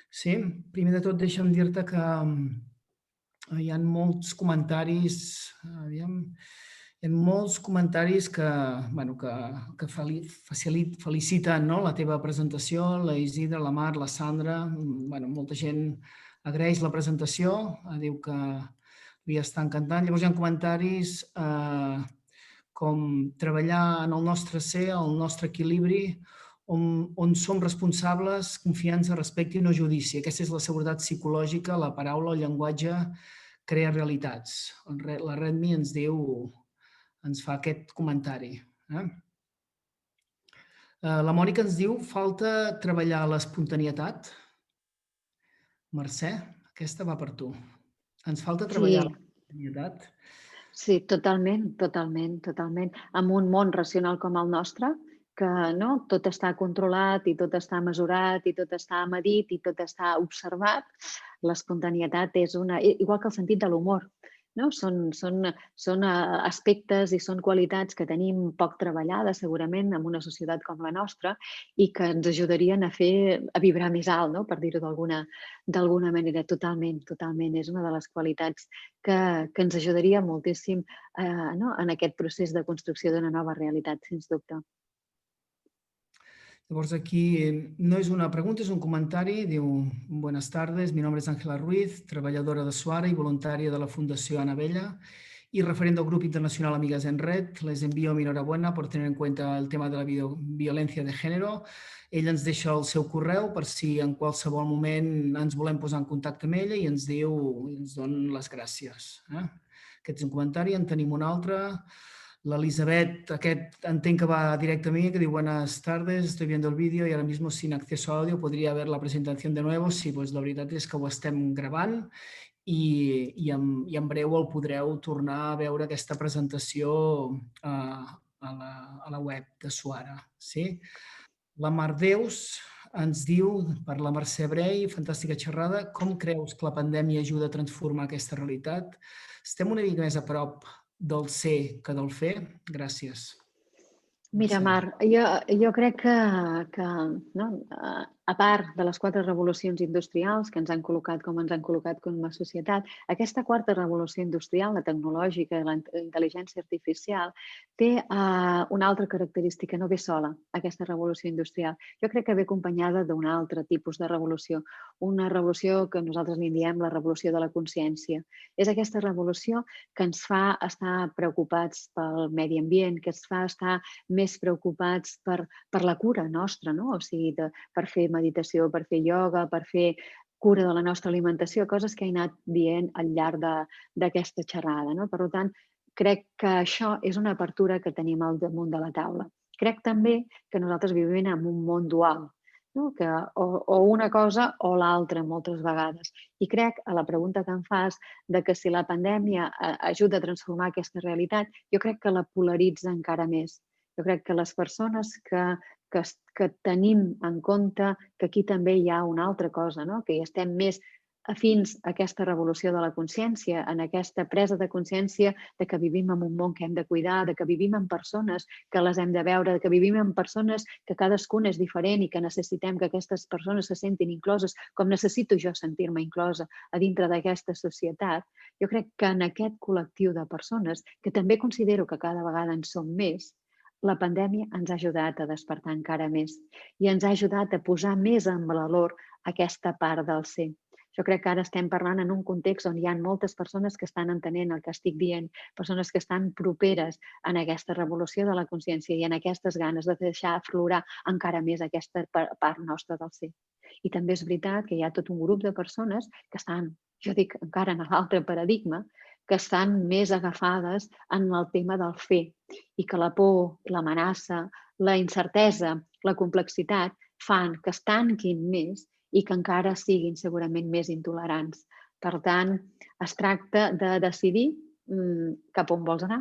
Sí, primer de tot deixa'm dir-te que hi ha molts comentaris, que feliciten la teva presentació, la Isidra, la Mar, la Sandra. Molta gent agraeix la presentació, diu que li està encantant. Llavors hi ha comentaris com treballar en el nostre ser, el nostre equilibri, on som responsables, confiança, respecte i no judici. Aquesta és la seguretat psicològica, la paraula, el llenguatge crea realitats. La Redmi ens fa aquest comentari. La Mònica ens diu, falta treballar l'espontanietat. Mercè, aquesta va per tu. Ens falta treballar l'espontanietat. Sí, totalment. En un món racional com el nostre, que tot està controlat i tot està mesurat i tot està medit i tot està observat, l'espontanietat és igual que el sentit de l'humor. Són aspectes i són qualitats que tenim poc treballades segurament en una societat com la nostra i que ens ajudarien a vibrar més alt, per dir-ho d'alguna manera. Totalment. És una de les qualitats que ens ajudaria moltíssim en aquest procés de construcció d'una nova realitat, sens dubte. Llavors aquí no és una pregunta, és un comentari. Diu, buenas tardes, mi nombre es Ángela Ruiz, treballadora de Suara y voluntaria de la Fundació Ana Bella y referente del Grupo Internacional Amigas en Red. Les envío mi enhorabuena por tener en cuenta el tema de la violencia de género. Ella ens deixa el seu correu per si en qualsevol moment ens volem posar en contacte amb ella i ens dona les gràcies. Aquest és un comentari. En tenim un altre. L'Elisabet, aquest entenc que va directe a mi, que diu, buenas tardes, estoy viendo el vídeo y ahora mismo sin acceso a audio, podría ver la presentación de nuevo. Sí, doncs la veritat és que ho estem gravant i en breu el podreu tornar a veure aquesta presentació a la web de Suara. La Mar Deus ens diu, per la Mercè Brey, fantàstica xerrada, com creus que la pandèmia ajuda a transformar aquesta realitat? Estem una mica més a prop del ser que del fer. Gràcies. Mira, Marc, jo crec que no, a part de les 4 revolucions industrials que ens han col·locat com ens han col·locat com a societat, aquesta 4a revolució industrial, la tecnològica i la intel·ligència artificial, té una altra característica, no ve sola, aquesta revolució industrial. Jo crec que ve acompanyada d'un altre tipus de revolució, una revolució que nosaltres li diem la revolució de la consciència. És aquesta revolució que ens fa estar preocupats pel medi ambient, que ens fa estar més preocupats per la cura nostra, no? O sigui, per fer meditació, per fer ioga, per fer cura de la nostra alimentació, coses que he anat dient al llarg d'aquesta xerrada. No? Per tant, crec que això és una apertura que tenim al damunt de la taula. Crec també que nosaltres vivim en un món dual, no? Que o una cosa o l'altra moltes vegades. I crec, a la pregunta que em fas, de que si la pandèmia ajuda a transformar aquesta realitat, jo crec que la polaritza encara més. Jo crec que les persones que tenim en compte que aquí també hi ha una altra cosa, no? Que hi estem més afins a aquesta revolució de la consciència, en aquesta presa de consciència de que vivim en un món que hem de cuidar, de que vivim amb persones que les hem de veure, de que vivim amb persones que cadascuna és diferent i que necessitem que aquestes persones se sentin incloses, com necessito jo sentir-me inclosa a dintre d'aquesta societat. Jo crec que en aquest col·lectiu de persones, que també considero que cada vegada en som més, la pandèmia ens ha ajudat a despertar encara més i ens ha ajudat a posar més en valor aquesta part del ser. Jo crec que ara estem parlant en un context on hi ha moltes persones que estan entenent el que estic dient, persones que estan properes en aquesta revolució de la consciència i en aquestes ganes de deixar aflorar encara més aquesta part nostra del ser. I també és veritat que hi ha tot un grup de persones que estan, jo dic encara en l'altre paradigma, que estan més agafades en el tema del fer i que la por, l'amenaça, la incertesa, la complexitat fan que es tanquin més i que encara siguin segurament més intolerants. Per tant, es tracta de decidir cap on vols anar.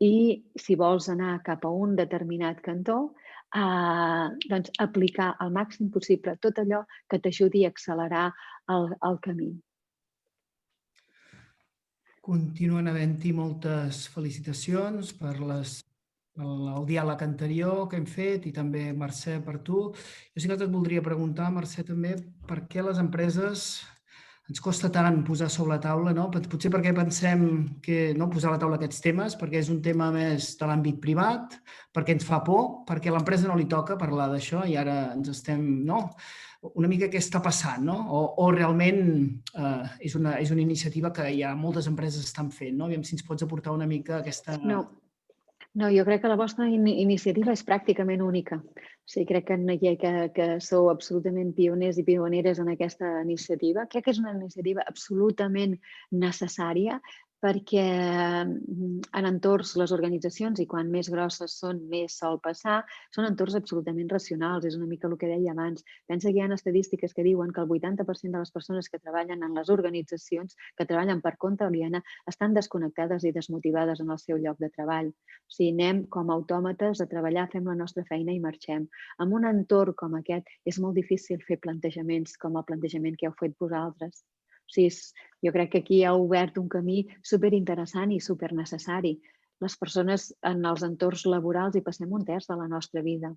I si vols anar cap a un determinat cantó, doncs aplicar al màxim possible tot allò que t'ajudi a accelerar el camí. Continuen havent-hi moltes felicitacions per el diàleg anterior que hem fet i també, Mercè, per tu. Jo sí que et voldria preguntar, Mercè, també, per què les empreses ens costa tant posar sobre la taula, no? Potser perquè pensem que no posar a la taula aquests temes, perquè és un tema més de l'àmbit privat, perquè ens fa por, perquè a l'empresa no li toca parlar d'això i ara ens estem, no? Una mica què està passant, no? O realment és una iniciativa que ja moltes empreses estan fent, no? Aviam si ens pots aportar una mica aquesta... No, jo crec que la vostra iniciativa és pràcticament única. O sigui, crec que sou absolutament pioners i pioneres en aquesta iniciativa. Crec que és una iniciativa absolutament necessària perquè en entorns, les organitzacions, i quan més grosses són, més sol passar, són entorns absolutament racionals. És una mica el que deia abans. Pensa que hi ha estadístiques que diuen que el 80% de les persones que treballen en les organitzacions, que treballen per compte aliena, estan desconnectades i desmotivades en el seu lloc de treball. O sigui, anem com a autòmates a treballar, fem la nostra feina i marxem. En un entorn com aquest és molt difícil fer plantejaments com el plantejament que heu fet vosaltres. O sigui, jo crec que aquí ha obert un camí superinteressant i supernecessari. Les persones en els entorns laborals hi passem un terç de la nostra vida.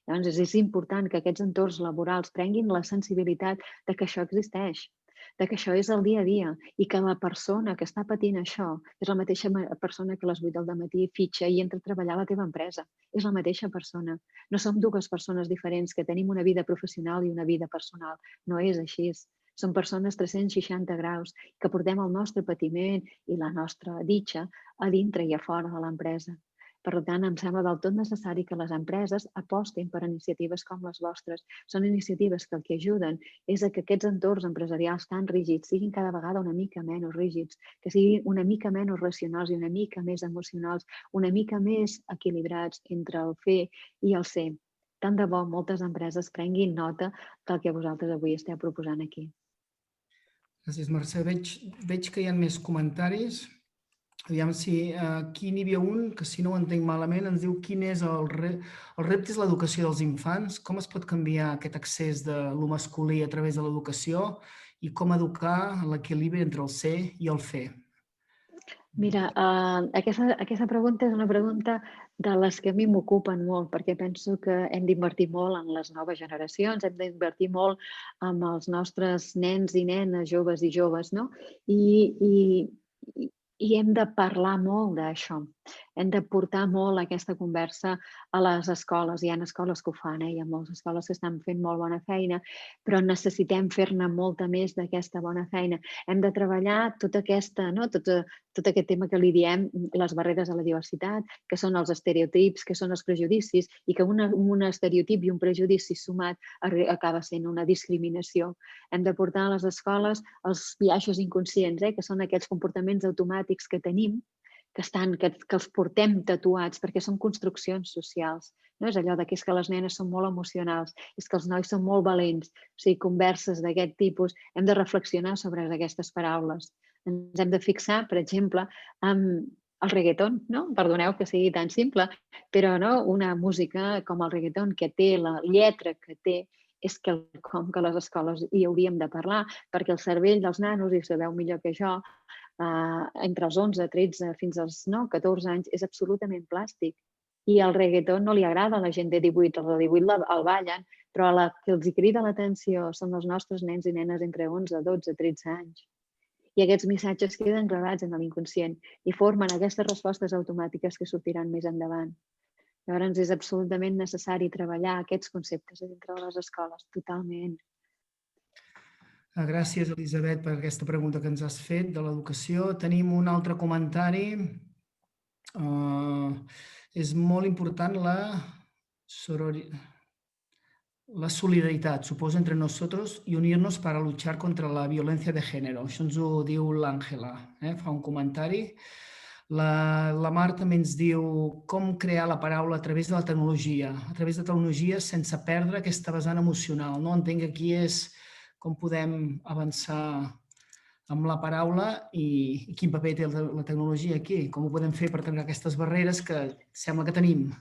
Llavors, és important que aquests entorns laborals prenguin la sensibilitat de que això existeix, de que això és el dia a dia i que la persona que està patint això és la mateixa persona que a les 8 del matí fitxa i entra a treballar a la teva empresa. És la mateixa persona. No som dues persones diferents que tenim una vida professional i una vida personal. No és així. Són persones 360 graus que portem el nostre patiment i la nostra ditxa a dintre i a fora de l'empresa. Per tant, em sembla del tot necessari que les empreses apostin per iniciatives com les vostres. Són iniciatives que el que ajuden és a que aquests entorns empresarials tan rígids siguin cada vegada una mica menys rígids, que siguin una mica menys racionals i una mica més emocionals, una mica més equilibrats entre el fer i el ser. Tant de bo moltes empreses prenguin nota del que vosaltres avui esteu proposant aquí. Gràcies, Mercè. Veig que hi ha més comentaris. Aviam si aquí n'hi havia un, que si no ho entenc malament, ens diu quin és el repte és l'educació dels infants, com es pot canviar aquest accés de lo masculí a través de l'educació i com educar l'equilibri entre el ser i el fer. Mira, aquesta pregunta és una pregunta de les que a mi m'ocupen molt, perquè penso que hem d'invertir molt en les noves generacions, hem d'invertir molt en els nostres nens i nenes, joves i joves, no? I hem de parlar molt d'això. Hem de portar molt aquesta conversa a les escoles. Hi ha escoles que ho fan, hi ha moltes escoles que estan fent molt bona feina, però necessitem fer-ne molta més d'aquesta bona feina. Hem de treballar tot aquest tema que li diem les barreres a la diversitat, que són els estereotips, que són els prejudicis, i que un estereotip i un prejudici sumat acaba sent una discriminació. Hem de portar a les escoles els biaixos inconscients, que són aquests comportaments automàtics que tenim, que els portem tatuats perquè són construccions socials. No és allò que és que les nenes són molt emocionals, és que els nois són molt valents. O sigui, converses d'aquest tipus, hem de reflexionar sobre aquestes paraules. Ens hem de fixar, per exemple, en el reggaeton, no? Perdoneu que sigui tan simple, però una música com el reggaeton, que té la lletra que té, és quelcom que a les escoles hi hauríem de parlar, perquè el cervell dels nanos, i ho sabeu millor que jo, entre els 11, 13 fins als 14 anys és absolutament plàstic. I el reggaeton no li agrada a la gent de 18, els de 18 el ballen, però el que els crida l'atenció són els nostres nens i nenes entre 11, 12, 13 anys. I aquests missatges queden gravats en l'inconscient i formen aquestes respostes automàtiques que sortiran més endavant. Llavors és absolutament necessari treballar aquests conceptes dintre de les escoles, totalment. Gràcies, Elisabet, per aquesta pregunta que ens has fet de l'educació. Tenim un altre comentari. És molt important la solidaritat, suposo, entre nosotros y unirnos para luchar contra la violencia de género. Això ens ho diu l'Àngela, fa un comentari. La Mar també ens diu com crear la paraula a través de la tecnologia sense perdre aquesta vessant emocional. No entenc que aquí és com podem avançar amb la paraula i quin paper té la tecnologia aquí, com ho podem fer per trencar aquestes barreres que sembla que tenim.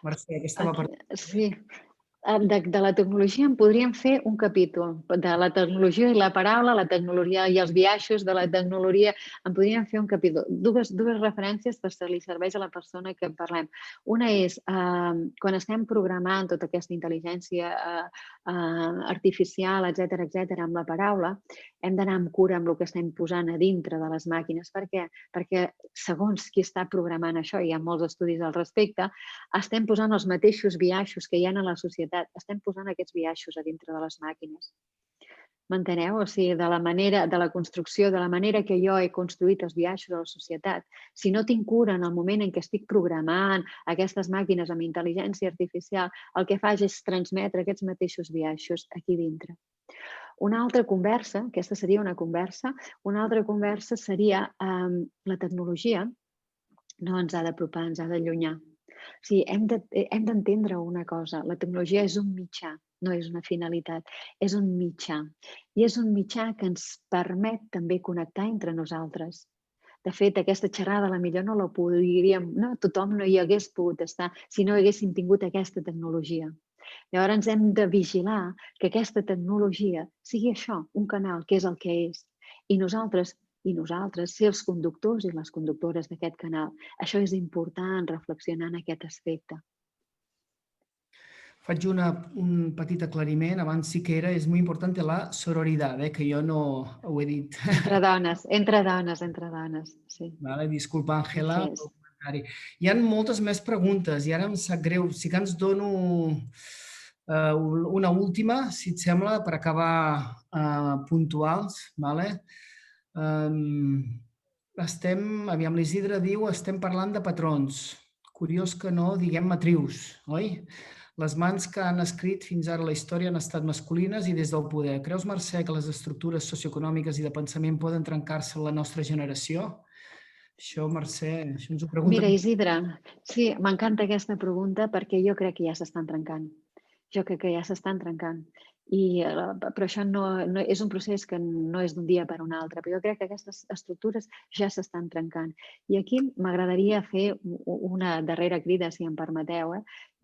Mercè, aquesta va per tu. Sí, de la tecnologia en podríem fer un capítol. De la tecnologia i la paraula, la tecnologia i els biaixos de la tecnologia, en podríem fer un capítol. Dues referències per si li serveix a la persona que parlem. Una és, quan estem programant tota aquesta intel·ligència artificial, etc., amb la paraula, hem d'anar amb cura amb el que estem posant a dintre de les màquines. Per què? Perquè segons qui està programant això, hi ha molts estudis al respecte, estem posant els mateixos biaixos que hi ha a la societat, estem posant aquests biaixos a dintre de les màquines. M'enteneu? O sigui, de la construcció, de la manera que jo he construït els biaixos a la societat, si no tinc cura en el moment en què estic programant aquestes màquines amb intel·ligència artificial, el que faig és transmetre aquests mateixos biaixos aquí dintre. Una altra conversa, aquesta seria una conversa seria la tecnologia no ens ha d'apropar, ens ha d'allunyar. O sigui, hem d'entendre una cosa, la tecnologia és un mitjà, no és una finalitat, és un mitjà. I és un mitjà que ens permet també connectar entre nosaltres. De fet, aquesta xerrada potser no la podríem, tothom no hi hagués pogut estar si no haguéssim tingut aquesta tecnologia. Llavors hem de vigilar que aquesta tecnologia sigui això, un canal, que és el que és. I nosaltres ser els conductors i les conductores d'aquest canal. Això és important, reflexionar en aquest aspecte. Faig un petit aclariment. Abans sí que és molt important la sororidad, que jo no ho he dit. Entre dones, sí. Disculpa, Àngela, pel comentari. Hi ha moltes més preguntes i ara em sap greu. Sí que ens dono una última, si et sembla, per acabar puntuals. L'Isidre diu, estem parlant de patrons. Curiós que no diguem matrius, oi? Les mans que han escrit fins ara la història han estat masculines i des del poder. Creus, Mercè, que les estructures socioeconòmiques i de pensament poden trencar-se en la nostra generació? Això, Mercè, això ens ho pregunta. Mira, Isidre, sí, m'encanta aquesta pregunta perquè jo crec que ja s'estan trencant. Però això és un procés que no és d'un dia per un altre, però jo crec que aquestes estructures ja s'estan trencant. I aquí m'agradaria fer una darrera crida, si em permeteu,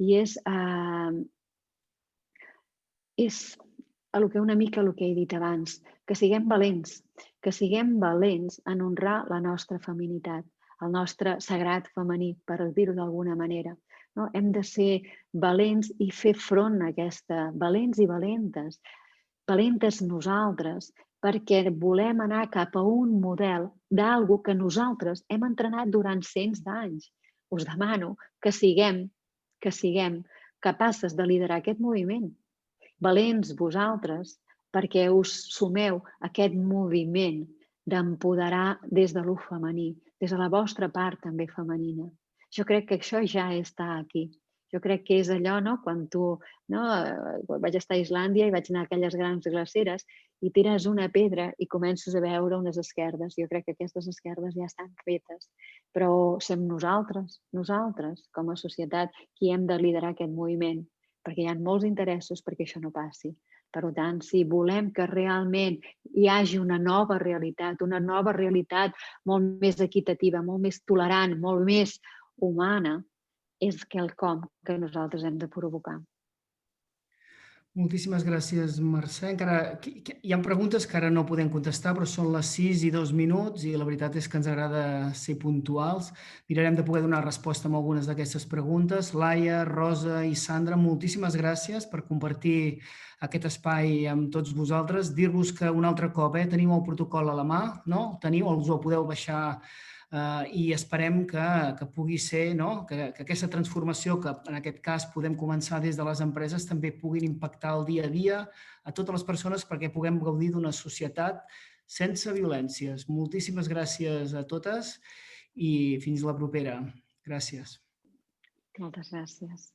i és una mica el que he dit abans, que siguem valents en honrar la nostra feminitat, el nostre sagrat femení, per dir-ho d'alguna manera. Hem de ser valents i fer front a aquesta, valents i valentes nosaltres, perquè volem anar cap a un model d'alguna que nosaltres hem entrenat durant cents d'anys. Us demano que siguem capaces de liderar aquest moviment. Valents vosaltres, perquè us sumeu a aquest moviment d'empoderar des de lo femení, des de la vostra part també femenina. Jo crec que això ja està aquí. Jo crec que és allò, quan vaig estar a Islàndia i vaig anar a aquelles grans glaceres i tires una pedra i comences a veure unes esquerdes. Jo crec que aquestes esquerdes ja estan fetes, però som nosaltres, com a societat, qui hem de liderar aquest moviment, perquè hi ha molts interessos perquè això no passi. Per tant, si volem que realment hi hagi una nova realitat molt més equitativa, molt més tolerant, molt més humana, és quelcom que nosaltres hem de provocar. Moltíssimes gràcies, Mercè. Hi ha preguntes que ara no podem contestar, però són les 6 i 2 minuts i la veritat és que ens agrada ser puntuals. Mirarem de poder donar resposta a algunes d'aquestes preguntes. Laia, Rosa i Sandra, moltíssimes gràcies per compartir aquest espai amb tots vosaltres. Dir-vos que un altre cop teniu el protocol a la mà, no? Us ho podeu baixar i esperem que pugui ser, que aquesta transformació, que en aquest cas podem començar des de les empreses, també puguin impactar el dia a dia a totes les persones perquè puguem gaudir d'una societat sense violències. Moltíssimes gràcies a totes i fins la propera. Gràcies. Moltes gràcies.